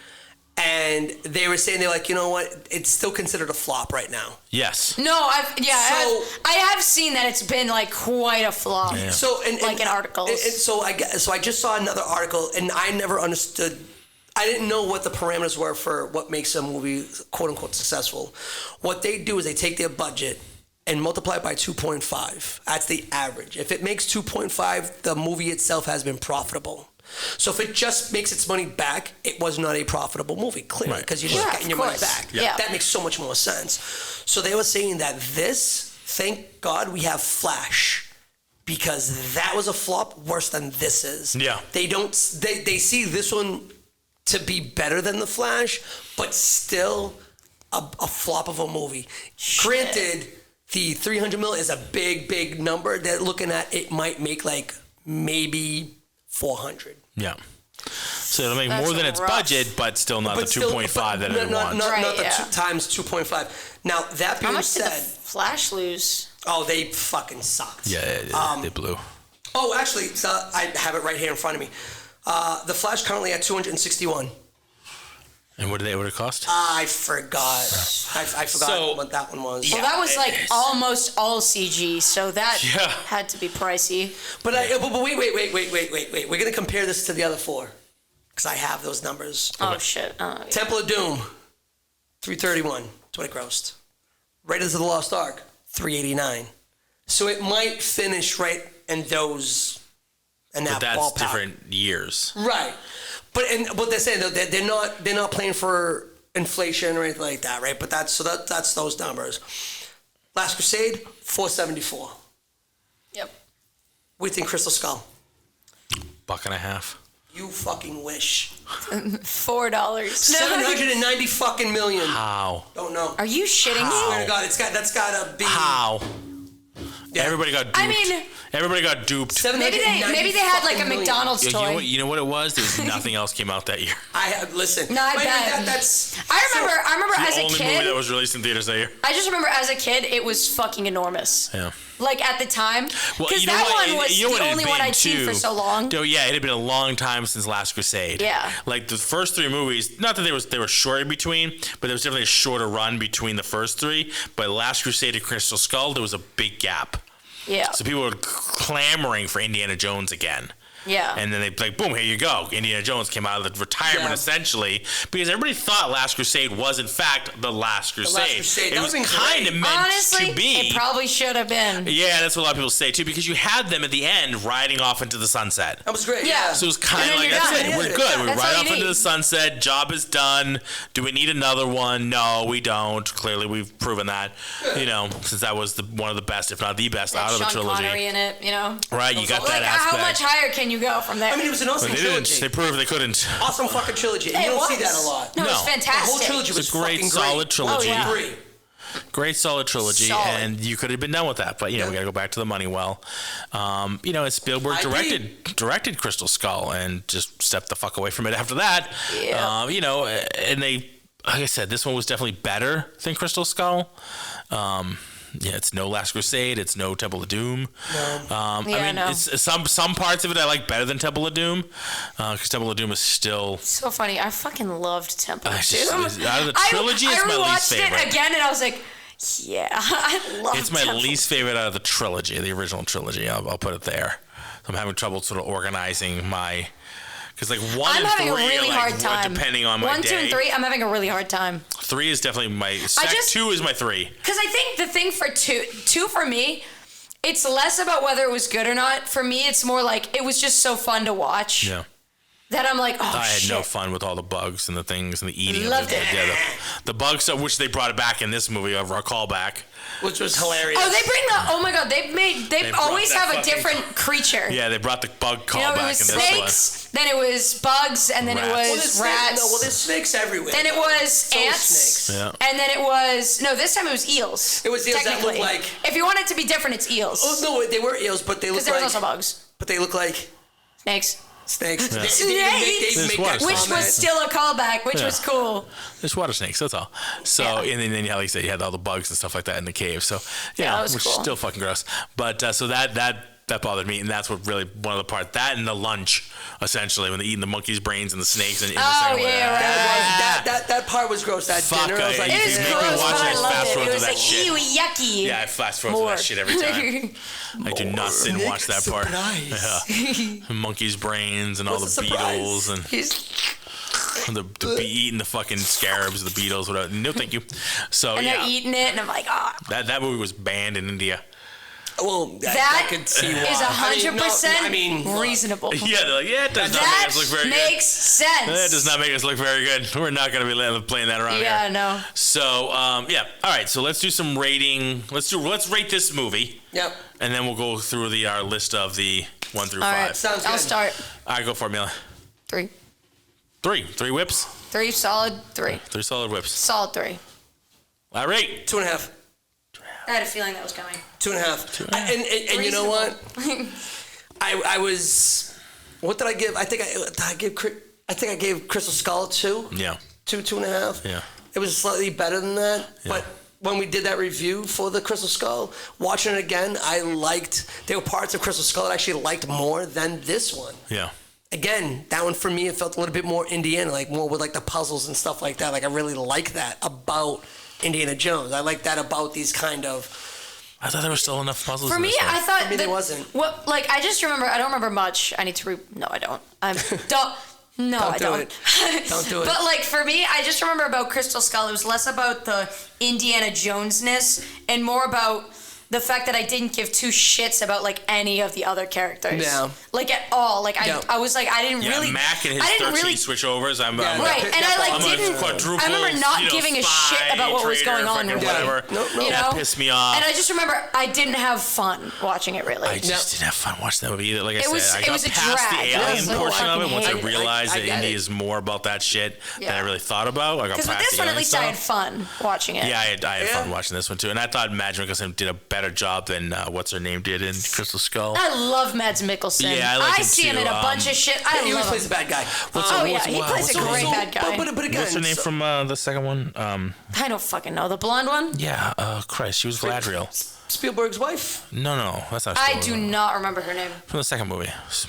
And they were saying, they're like, you know what? It's still considered a flop right now. Yes. No, I have seen that it's been like quite a flop. Yeah. So Like in articles. And so I just saw another article, and I never understood. I didn't know what the parameters were for what makes a movie quote unquote successful. What they do is they take their budget and multiply it by 2.5. That's the average. If it makes 2.5, the movie itself has been profitable. So if it just makes its money back, it was not a profitable movie, clearly, because you're just Yeah, getting your of money course. back. Yeah. That makes so much more sense. So they were saying that thank God we have Flash, because that was a flop worse than this is. Yeah. They see this one to be better than the Flash, but still a flop of a movie. Granted, the 300 mil is a big number. They're looking at it might make like maybe 400. Yeah. So it'll make That's more than its rough. budget, but still not the still- 2.5 that but it not, wants. Not, Right, not the yeah. times 2.5. Now, that How being much did the said, Flash lose? oh, they fucking sucked. Yeah, they blew. Oh, actually, so I have it right here in front of me. The Flash currently at 261. And what did it cost? I forgot. I forgot So- what that one was. Well, that was like almost all CG, so that Yeah. had to be pricey. But wait. We're gonna compare this to the other four, because I have those numbers. Oh, shit. Yeah. Temple of Doom, 331. That's what it grossed. Raiders of the Lost Ark, 389. So it might finish right in those, in that But that's ballpark. different years. Right. But what they're saying though, they're not playing for inflation or anything like that, right? But that's those numbers. Last Crusade, 474. Yep. What do you think, Crystal Skull? $1.50. You fucking wish. $4. 790 fucking million. How? Don't know. Are you shitting me? Swear to God, that's gotta be. How? Yeah. Everybody got duped. I mean, Everybody got duped. maybe they had like a McDonald's You toy. know, you know what it was? There was nothing else came out that year. Listen. No, I Wait, bet. that's. I remember The as a only movie that kid. was released in theaters that year. I just remember as a kid, it was fucking enormous. Yeah. Like at the time, Well, because you know that what? one was You know what the it had only one been, I'd seen for too? so long. Oh, yeah, it had been a long time since Last Crusade. Yeah. Like the first three movies, not that they were short in between, but there was definitely a shorter run between the first three. But Last Crusade and Crystal Skull, there was a big gap. Yeah. So people were clamoring for Indiana Jones again. Yeah. And then they like, boom, here you go. Indiana Jones came out of the retirement Yeah. essentially because everybody thought Last Crusade was in fact the Last Crusade. Crusade. It That was would've been kind of great. meant Honestly, to be. it probably should have been. Yeah, that's what a lot of people say too, because you had them at the end riding off into the sunset. That was great. Yeah. So it was kind And of then like, you're that's done. it. We're Yeah, good. We're that's right all off you into need. the sunset. Job is done. Do we need another one? No, we don't. Clearly, we've proven that. You know, since that was one of the best, if not the best, out of the Sean trilogy. Connery in it, you know. Right, you got Like, that how much aspect. higher can you go from there? I mean, it was an But awesome they didn't. trilogy. They proved they couldn't. Awesome fucking trilogy. And It you don't see was. that a lot. No, it was No. fantastic. The whole trilogy was It's a great, fucking solid great. trilogy. Oh, yeah. Three. Great solid trilogy, Solid. and you could have been done with that, but we got to go back to the money well. And Spielberg directed Crystal Skull and just stepped the fuck away from it after that. Yeah. And they, like I said, this one was definitely better than Crystal Skull. It's no Last Crusade. It's no Temple of Doom. No. It's some parts of it I like better than Temple of Doom, because Temple of Doom is still so funny. I fucking loved Temple of Doom. Out of the trilogy, it's my least favorite. I rewatched it again, and I was like, yeah, I love it. It's my least favorite out of the trilogy, the original trilogy. I'll put it there. I'm having trouble sort of organizing my. Because one I'm and having three a really are hard time. Depending on my 1, day. 2, and 3, I'm having a really hard time. 3 is definitely my. 2 is my 3. Because I think the thing for two for me, it's less about whether it was good or not. For me, it's more like it was just so fun to watch. Yeah. That I'm like, oh I had shit. no fun with all the bugs and the things and the eating. Loved it. Yeah, the bugs, which they brought it back in this movie over a callback. Which was hilarious. Oh, they bring oh my god, they always have a different creature. Yeah, they brought the bug callback it in was this snakes, then it was bugs, and then it was rats. There's snakes everywhere. Then it was ants. Snakes. Yeah. And then it was this time it was eels. It was eels that looked like. If you want it to be different, it's eels. Oh no, they were eels, but they looked like. Because there was also bugs. But they look like Snakes. snakes. Yeah. Which was still a callback, which was cool. There's water snakes, that's all. So, and then like you said, you had all the bugs and stuff like that in the cave. So, that was which cool. is still fucking gross. But so that bothered me, and that's what really one of the parts. That and the lunch, essentially, when they're eating the monkey's brains and the snakes. And That part was gross. That Fuck, dinner, I was like, It was gross, but I loved it. It was like, shit. ew, yucky. Yeah, I fast forward to that shit every time. I do not sit and watch that part. Yeah. Monkey's brains and all the beetles and the eating the fucking scarabs, the beetles, whatever. No, thank you. So and they're eating it, and I'm like, that movie was banned in India. Well, that I could see why. is 100% reasonable. Yeah, they're like, it does not that make us look very makes sense. That does not make us look very good. We're not going to be playing that around here. Yeah, no. So, all right. So let's do some rating. Let's rate this movie. Yep. And then we'll go through our list of the 1 through 5. All right, sounds good. I'll start. All right, go for it, Mila. 3. 3 whips. 3 solid. 3. 3 solid whips. Solid 3. All right. 2.5. I had a feeling that was coming. 2.5. And you know what? I was. What did I give? I think I gave Crystal Skull a 2. Yeah. 2.5. Yeah. It was slightly better than that, Yeah. but when we did that review for the Crystal Skull, watching it again, there were parts of Crystal Skull that I actually liked more than this one. Yeah. Again, that one for me, it felt a little bit more Indiana, like more with like the puzzles and stuff like that. Like I really like that about Indiana Jones. I like that about these kind of. I thought there were still enough puzzles. For in me, this one. I thought there wasn't. I just remember. I don't remember much. I need to. No, I don't. I don't. Don't do it. But for me, I just remember about Crystal Skull. It was less about the Indiana Jones-ness and more about the fact that I didn't give 2 shits about any of the other characters. Yeah. At all. I was I didn't really. Mac and his I didn't 13 really switchovers. I'm right, and I didn't. Quadruple, I remember not giving a shit about what was going on with whatever. it. No. That pissed me off. And I just remember I didn't have fun watching it. Really, I just didn't have fun watching that movie either. Like I was said, I got a past drag. the alien That's portion all I of it once I hated. realized I that get Indy it. is more about that shit than I really thought about. I got because with past this the one, at alien least stuff. I had fun watching it. Yeah, I had fun watching this one too, and I thought Madge Mikkelsen did a better job than what's her name did in Crystal Skull. I love Mads Mikkelsen. Yeah, I like him see him too. in a bunch of shit. He always love plays him. a bad guy. He plays a great bad guy. But again, What's her name from the second one? I don't fucking know. The blonde one? Yeah, Christ, she was Galadriel. Spielberg's wife? No, that's not. I do not remember her name. From the second movie. That's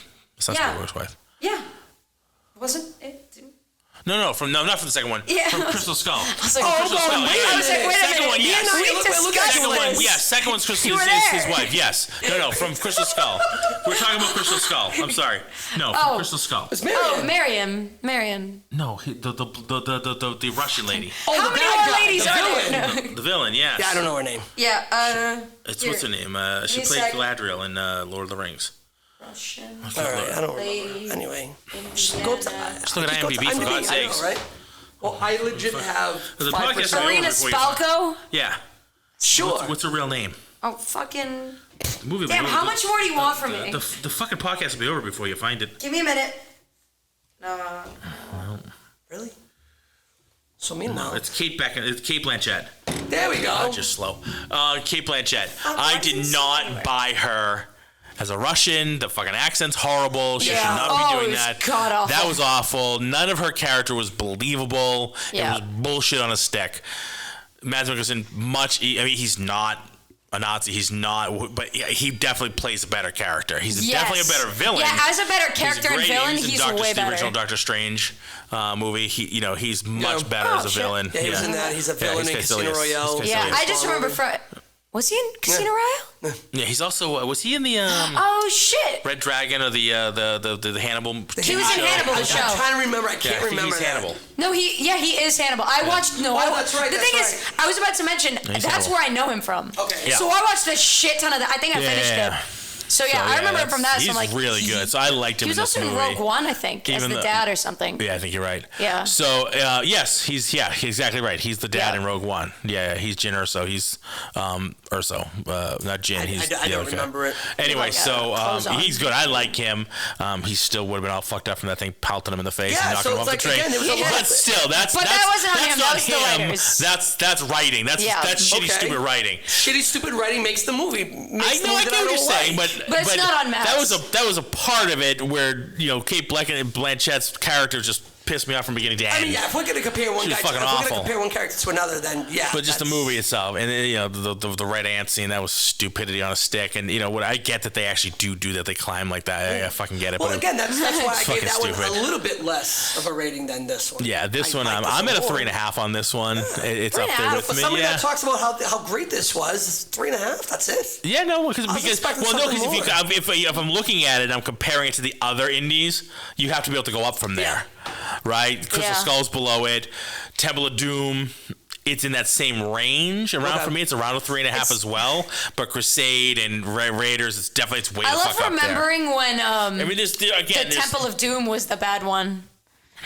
not Yeah. Spielberg's wife. Yeah. Wasn't it? No, not from the second one. Yeah. From Crystal Skull. I was like, Crystal Skull. I was like, wait a Second minute. one, yes. We look at discussed Second one, this. yes. Second one's Crystal You were is his there. wife. Yes. No, from Crystal Skull. We're talking about Crystal Skull. I'm sorry. No, from Crystal Skull. It's Oh, Marion. Marion. No, the Russian lady. Oh, How the many bad more guy, ladies the are there? villain. The villain, yes. Yeah, I don't know her name. Yeah, It's here. what's her name? She me a played sec. Galadriel in Lord of the Rings. Russian. All right, I don't Lady. remember. Anyway, Indiana. go to Just look at just go to IMDb, for God's I know, sakes. right? Well, I legit have The 5%. podcast- Karina before you find- Spalko? Yeah. Sure. What's her real name? Oh, fucking. The movie will Damn, be how over. much more do you want from me? The fucking podcast will be over before you find it. Give me a minute. No. Really? So meanwhile, It's Kate Blanchett. there There we go. Just slow. Kate Blanchett. I did not buy her as a Russian. The fucking accent's horrible. She should not be doing that. God-awful. That was awful. None of her character was believable. Yeah. It was bullshit on a stick. Mads Mikkelsen, he's not a Nazi. He's not, but he definitely plays a better character. He's definitely a better villain. Yeah, as a better character and villain, he's way better. The original Doctor Strange movie. He's much better as a villain. Yeah, he was in that. He's a villain in Casino Royale. Yeah, I just remember was he in Casino Royale? Yeah, he's also was he in the oh shit, Red Dragon or the Hannibal? He was in Hannibal, the show. I'm trying to remember. I can't remember. He's Hannibal. No, he is Hannibal. I watched. No, that's right. The thing is, I was about to mention that's Hannibal. where I know him from. Okay. Yeah. So I watched a shit ton of that. I think I finished it. So I remember him from that. He's So I'm like, really good. So I liked him. He was in this also in movie. Rogue One, I think, as the dad or something. Yeah, I think you're right. Yeah. So yes, he's exactly right. He's the dad in Rogue One. Yeah, he's Jin Erso. He's Erso, not Jin. I don't remember it. Anyway, he's good. I like him. He still would have been all fucked up from that thing pelting him in the face and knocking him off the train. Again, but still, that's that wasn't on him. That was the him. writers. That's writing. That's shitty, stupid writing. Shitty, stupid writing makes the movie. I know. I get what you're saying, but it's not on Matt. That was a part of it where Kate Blanchett's character just pissed me off from beginning to end. I mean, if we're gonna compare one character to another, then But just the movie itself, and the red ant scene, that was stupidity on a stick. And what I get that they actually do that, they climb like that. I fucking get it. Well, but again, that's why I gave that stupid. one a little bit less of a rating than this one. Yeah, this one I'm at a 3.5 on this one. It's up there with For me. somebody that talks about how great this was, 3.5. That's it. Yeah, no, because if if I'm looking at it, I'm comparing it to the other indies. You have to be able to go up from there. Right? Crystal Skull's below it. Temple of Doom, it's in that same range around for me. It's around a 3.5 as well. But Crusade and Raiders, it's way the fuck up there. I love remembering when the Temple of Doom was the bad one.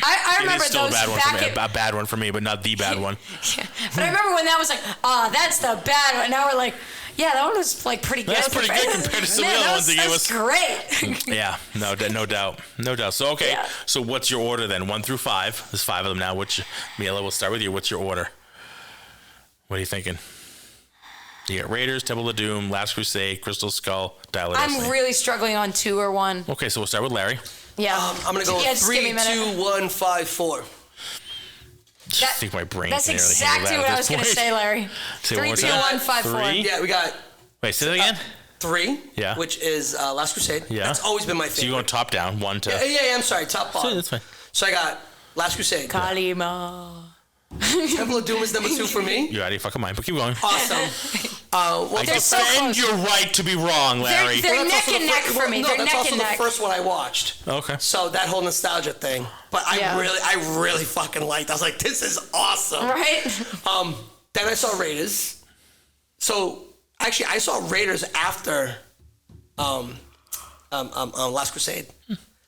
I remember still those a bad one for me, but not the bad one. Yeah. But I remember when that was like, that's the bad one. Now we're like, yeah, that one was like pretty good. That's pretty good compared to some of the other ones they gave us. Great. Yeah, no doubt. So so what's your order then? 1 through 5. There's 5 of them now. Mila, we'll start with you. What's your order? What are you thinking? You got Raiders, Temple of Doom, Last Crusade, Crystal Skull, Dial of Destiny. I'm really struggling on 2 or 1. Okay, so we'll start with Larry. Yeah. I'm gonna go 3, 2, 1, 5, 4. I think my brain. That's exactly what I was going to say, Larry. 3, 2, 1, 5, 4. Yeah, we got. Wait, say that again. 3. Yeah. Which is Last Crusade. Yeah. That's always been my favorite. So you're going top down, 1 to. Yeah. I'm sorry, top bottom. So that's fine. So I got Last Crusade. Kalima. Temple of Doom is number 2 for me. You're out of your fucking mind, but keep going. Awesome. I defend your right to be wrong, Larry. They're neck and neck for me. They're that's neck also and the neck. first one I watched. Okay. So that whole nostalgia thing. But I really fucking liked it. I was like, this is awesome. Right? Then I saw Raiders. So actually I saw Raiders after Last Crusade.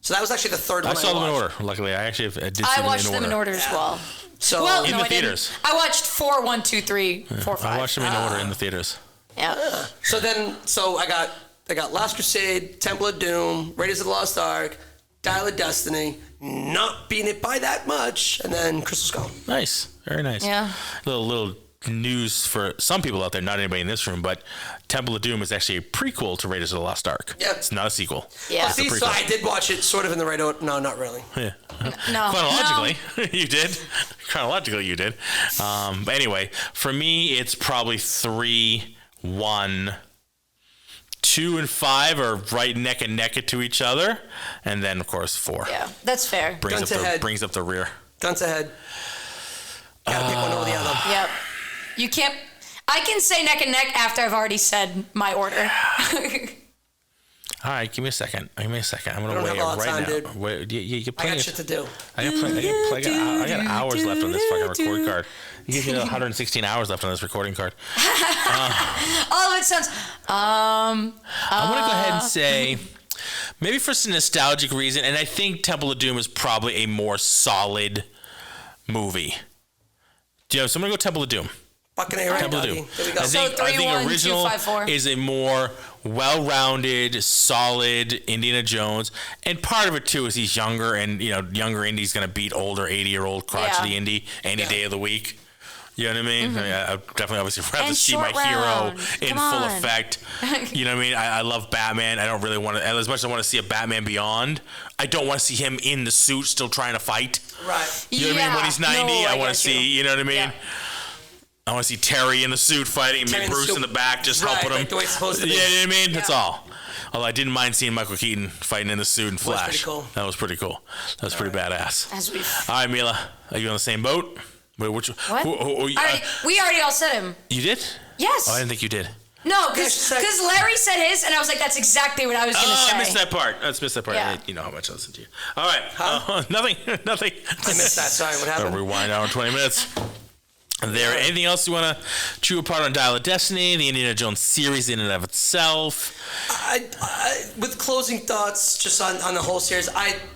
So that was actually the third one I saw them in watched. order. Luckily, I actually did see I watched them in order as well. So well, in no, the I theaters. Didn't. I watched 4, 1, 2, 3, 4, 5. I watched them in order in the theaters. Yeah. So I got Last Crusade, Temple of Doom, Raiders of the Lost Ark, Dial of Destiny, not beating it by that much, and then Crystal Skull. Nice, very nice. Yeah. Little news for some people out there, not anybody in this room, but Temple of Doom is actually a prequel to Raiders of the Lost Ark. Yeah. It's not a sequel. Yeah. See, so I did watch it sort of in the right order. No, not really. Yeah. No. Chronologically, you did. Chronologically, you did. But anyway, for me, it's probably 3, 1, 2, and 5 are right neck and neck to each other, and then of course 4. Yeah, that's fair. Brings up the rear. Guns ahead. Gotta pick one over the other. Yep. You can't. I can say neck and neck after I've already said my order. All right, give me a second. I'm gonna weigh it right now. Dude. Wait, you I got shit to do. I got hours left on this fucking record card. You give me 116 hours left on this recording card. All of it sounds. I'm gonna go ahead and say, maybe for some nostalgic reason, and I think Temple of Doom is probably a more solid movie. So I'm gonna go Temple of Doom. Fucking A right, Temple of doggy. Doom. There we go. I think 3, 1, 2, original 5, 4. is a more well-rounded, solid Indiana Jones, and part of it too is he's younger, and younger Indy's gonna beat older 80-year-old crotchety Indy any day of the week. You know what I mean? I definitely obviously rather And see my Short hero Round. in Come full on. effect. You know what I mean? I love Batman. I don't really want to, as much as I want to see a Batman Beyond, I don't want to see him in the suit still trying to fight. Right. You know what I mean? When he's 90, No, I want get to see, you know what I mean? Yeah. I want to see Terry in the suit fighting and Terry in the Bruce suit. in the back just Right, helping him. like the way it's supposed to be. Yeah, you know what I mean? That's Yeah. all. Although I didn't mind seeing Michael Keaton fighting in the suit in Flash. pretty cool. That was pretty cool. That was pretty badass. As we've. All right, Mila, are you on the same boat? Wait, which, What? We already all said him. you did? Yes. Oh, I didn't think you did. No, Yeah, she said- because Larry said his, and I was like, that's exactly what I was going to Oh, say. I missed that part. I missed that part. Yeah. You know how much I listen to you. All right. Nothing. Nothing. I missed that. Sorry, what Gotta happened? rewind hour and 20 minutes. There. Anything else you want to chew apart on Dial of Destiny, the Indiana Jones series in and of itself? With closing thoughts, just on the whole series,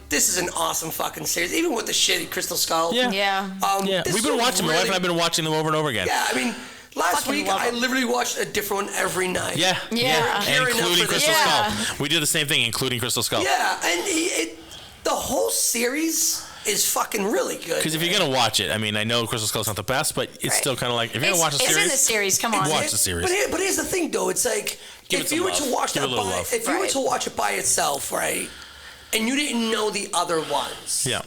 this is an awesome fucking series. Even with the shitty Crystal Skull. Yeah. Yeah. Yeah, this we've been was watching. My wife really- and I've been watching them over and over again. Yeah, I mean, last Fucking week love I 'em. literally watched a different one every night. Yeah. Yeah. Gearing up Including for this. Crystal Yeah. Skull. We did the same thing, including Crystal Skull. Yeah, and the whole series is fucking really good. Because if you're gonna watch it, I mean, I know Crystal Skull's not the best, but it's Right. still kind of like if you're gonna watch a It's in the series, series. Come on. watch the series. But here's the thing, though. It's like Give it if some you were love. to watch Give it that a little by, love. if you were Right. to watch it by itself, right, and you didn't know the other ones, yeah.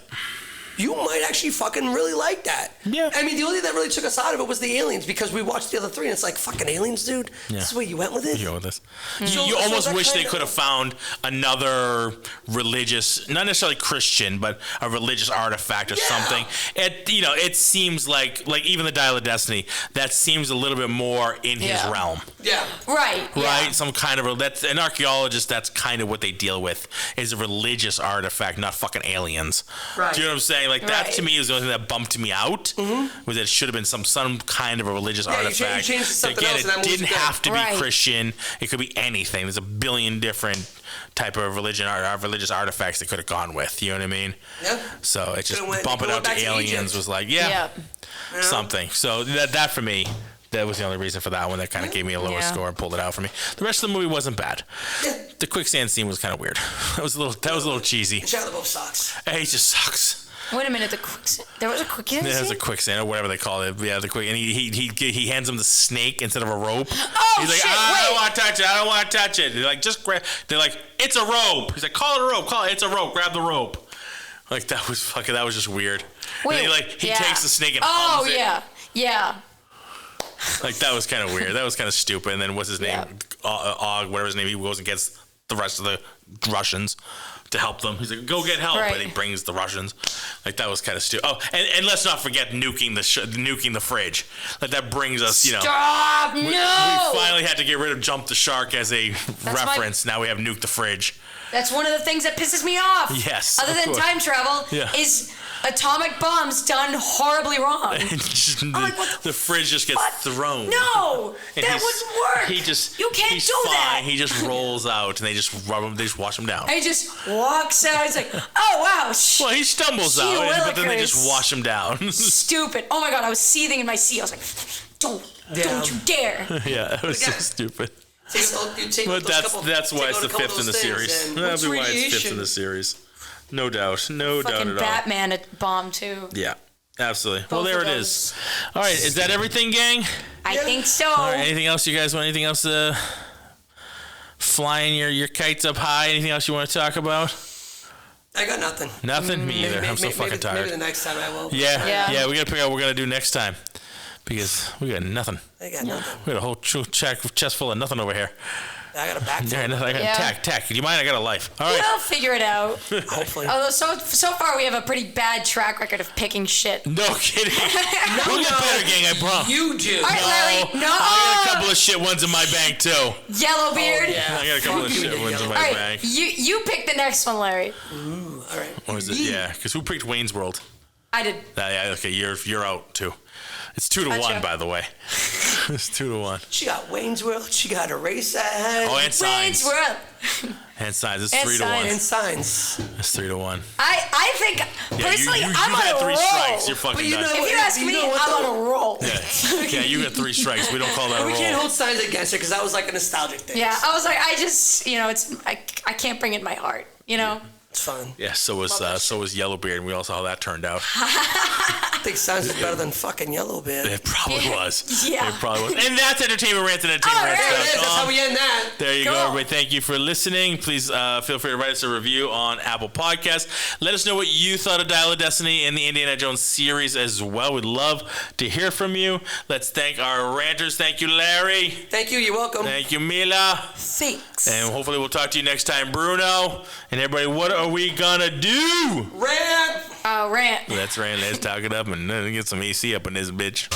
you might actually fucking really like that. Yeah. I mean, the only thing that really took us out of it was the aliens because we watched the other three and it's like, fucking aliens, dude. Yeah. This is where you went with it? You go with this. So- You so almost that wish they kind of- could have found another religious, not necessarily Christian, but a religious artifact or Yeah. something. It seems like even the Dial of Destiny, that seems a little bit more in his Yeah. realm. Yeah. Right. Right, Yeah. some kind of that's an archaeologist. That's kind of what they deal with is a religious artifact, not fucking aliens. Right. Do you know what I'm saying? Like that Right. to me is the only thing that bumped me out. Was that it should have been some kind of a religious Yeah, you artifact. changed it to something Again, else and that it movie's didn't good. have to be Right. Christian. It could be anything. There's a billion different type of religious artifacts they could have gone with. You know what I mean? Yeah. So it just Could've went- bumping going out to back to aliens Egypt. was like Yeah. something. So that for me, that was the only reason for that one that kind of gave me a lower Yeah. score and pulled it out for me. The rest of the movie wasn't bad. Yeah. The quicksand scene was kind of weird. That was a little cheesy. Shia LaBeouf sucks. Hey, he just sucks. Wait a minute. There was a quicksand. There's a scene? quicksand or whatever they call it. Yeah, the quick, and he hands him the snake instead of a rope. Oh, He's like, shit, I don't wait. want to touch it. I don't want to touch it. They're like, just grab. They're like, it's a rope. He's like, call it a rope. Call it. It's a rope. Grab the rope. Like that was fucking. That was just weird. Wait, and then he yeah. takes the snake and Oh hums it. yeah. Like that was kind of weird. That was kind of stupid. And then what's his name? Yeah. Og, whatever his name. He goes and gets the rest of the Russians to help them. He's like, go get help, Right. and he brings the Russians. Like that was kind of stupid. Oh, and let's not forget nuking the fridge. Like that brings us, Stop! We No. finally had to get rid of Jump the Shark as a reference. Now we have Nuke the Fridge. That's one of the things that pisses me off. Yes, Other of than course. time travel, Yeah. is atomic bombs done horribly wrong. Just, like, what the fridge just gets What? thrown. No, And that he's- wouldn't work. You can't he's do fine. that. He just rolls out and they just rub him. They just wash him down. And he just walks out. It's like, oh wow, Well, he stumbles Gee out, but then they willikers. just wash him down. stupid. Oh my god, I was seething in my seat. I was like, don't you dare. Yeah, it was so Yeah. stupid. But But that's why it's the fifth in the series. That'd be why it's fifth in the series. No doubt. No doubt Fucking at all. Batman a bomb too. Yeah, absolutely. Well, Both there of it those. is. All right, is that everything, gang? I think so. All right, anything else you guys want? Anything else flying your kites up high? Anything else you want to talk about? I got nothing. Nothing? Me either. I'm so fucking tired. Maybe the next time I will. Yeah, we got to figure out what we're going to do next time. Because we got nothing. I got nothing. We got a whole chest full of nothing over here. I got a back. Yeah, nothing. I got Yeah. tack. Do you mind? I got a life. All right. We'll figure it out. Hopefully. Although so far we have a pretty bad track record of picking shit. No kidding. We'll get better, gang. I promise. You do. All right, Larry. No. I got a couple of shit ones in my bank too. Yellowbeard. Yeah. I got a couple of Fuck you, shit ones in All my right, bank. you pick the next one, Larry. All right. Or is it? Yeah, because who picked Wayne's World? I did. Yeah, okay, you're out too. It's 2-1, Gotcha. by the way. It's 2-1. She got Wayne's World. She got Eraserhead. Oh, and Wayne's signs. World. And signs. It's And 3-1. And Signs. It's 3-1. I think personally you I'm had on a 3 roll. strikes. You're fucking But you done. know- If you ask You me, know what, I'm though? on a roll. Yeah, you got 3 strikes. We don't call that a We roll. can't hold Signs against her because that was like a nostalgic thing. Yeah, I was like, I can't bring it in my heart, you know? It's fun. Yeah, so was Yellowbeard, and we all saw how that turned out. I think Science is better than fucking Yellowbeard. It probably was. Yeah. It probably was. And that's Entertainment Rants and Entertainment Rants. There it is. That's how we end that. There you go, everybody. Thank you for listening. Please feel free to write us a review on Apple Podcasts. Let us know what you thought of Dial of Destiny and the Indiana Jones series as well. We'd love to hear from you. Let's thank our ranters. Thank you, Larry. Thank you. You're welcome. Thank you, Mila. Thanks. And hopefully we'll talk to you next time, Bruno. And everybody, what are we gonna do? Rant. Rant. That's right. Let's talk it up and get some AC up in this bitch.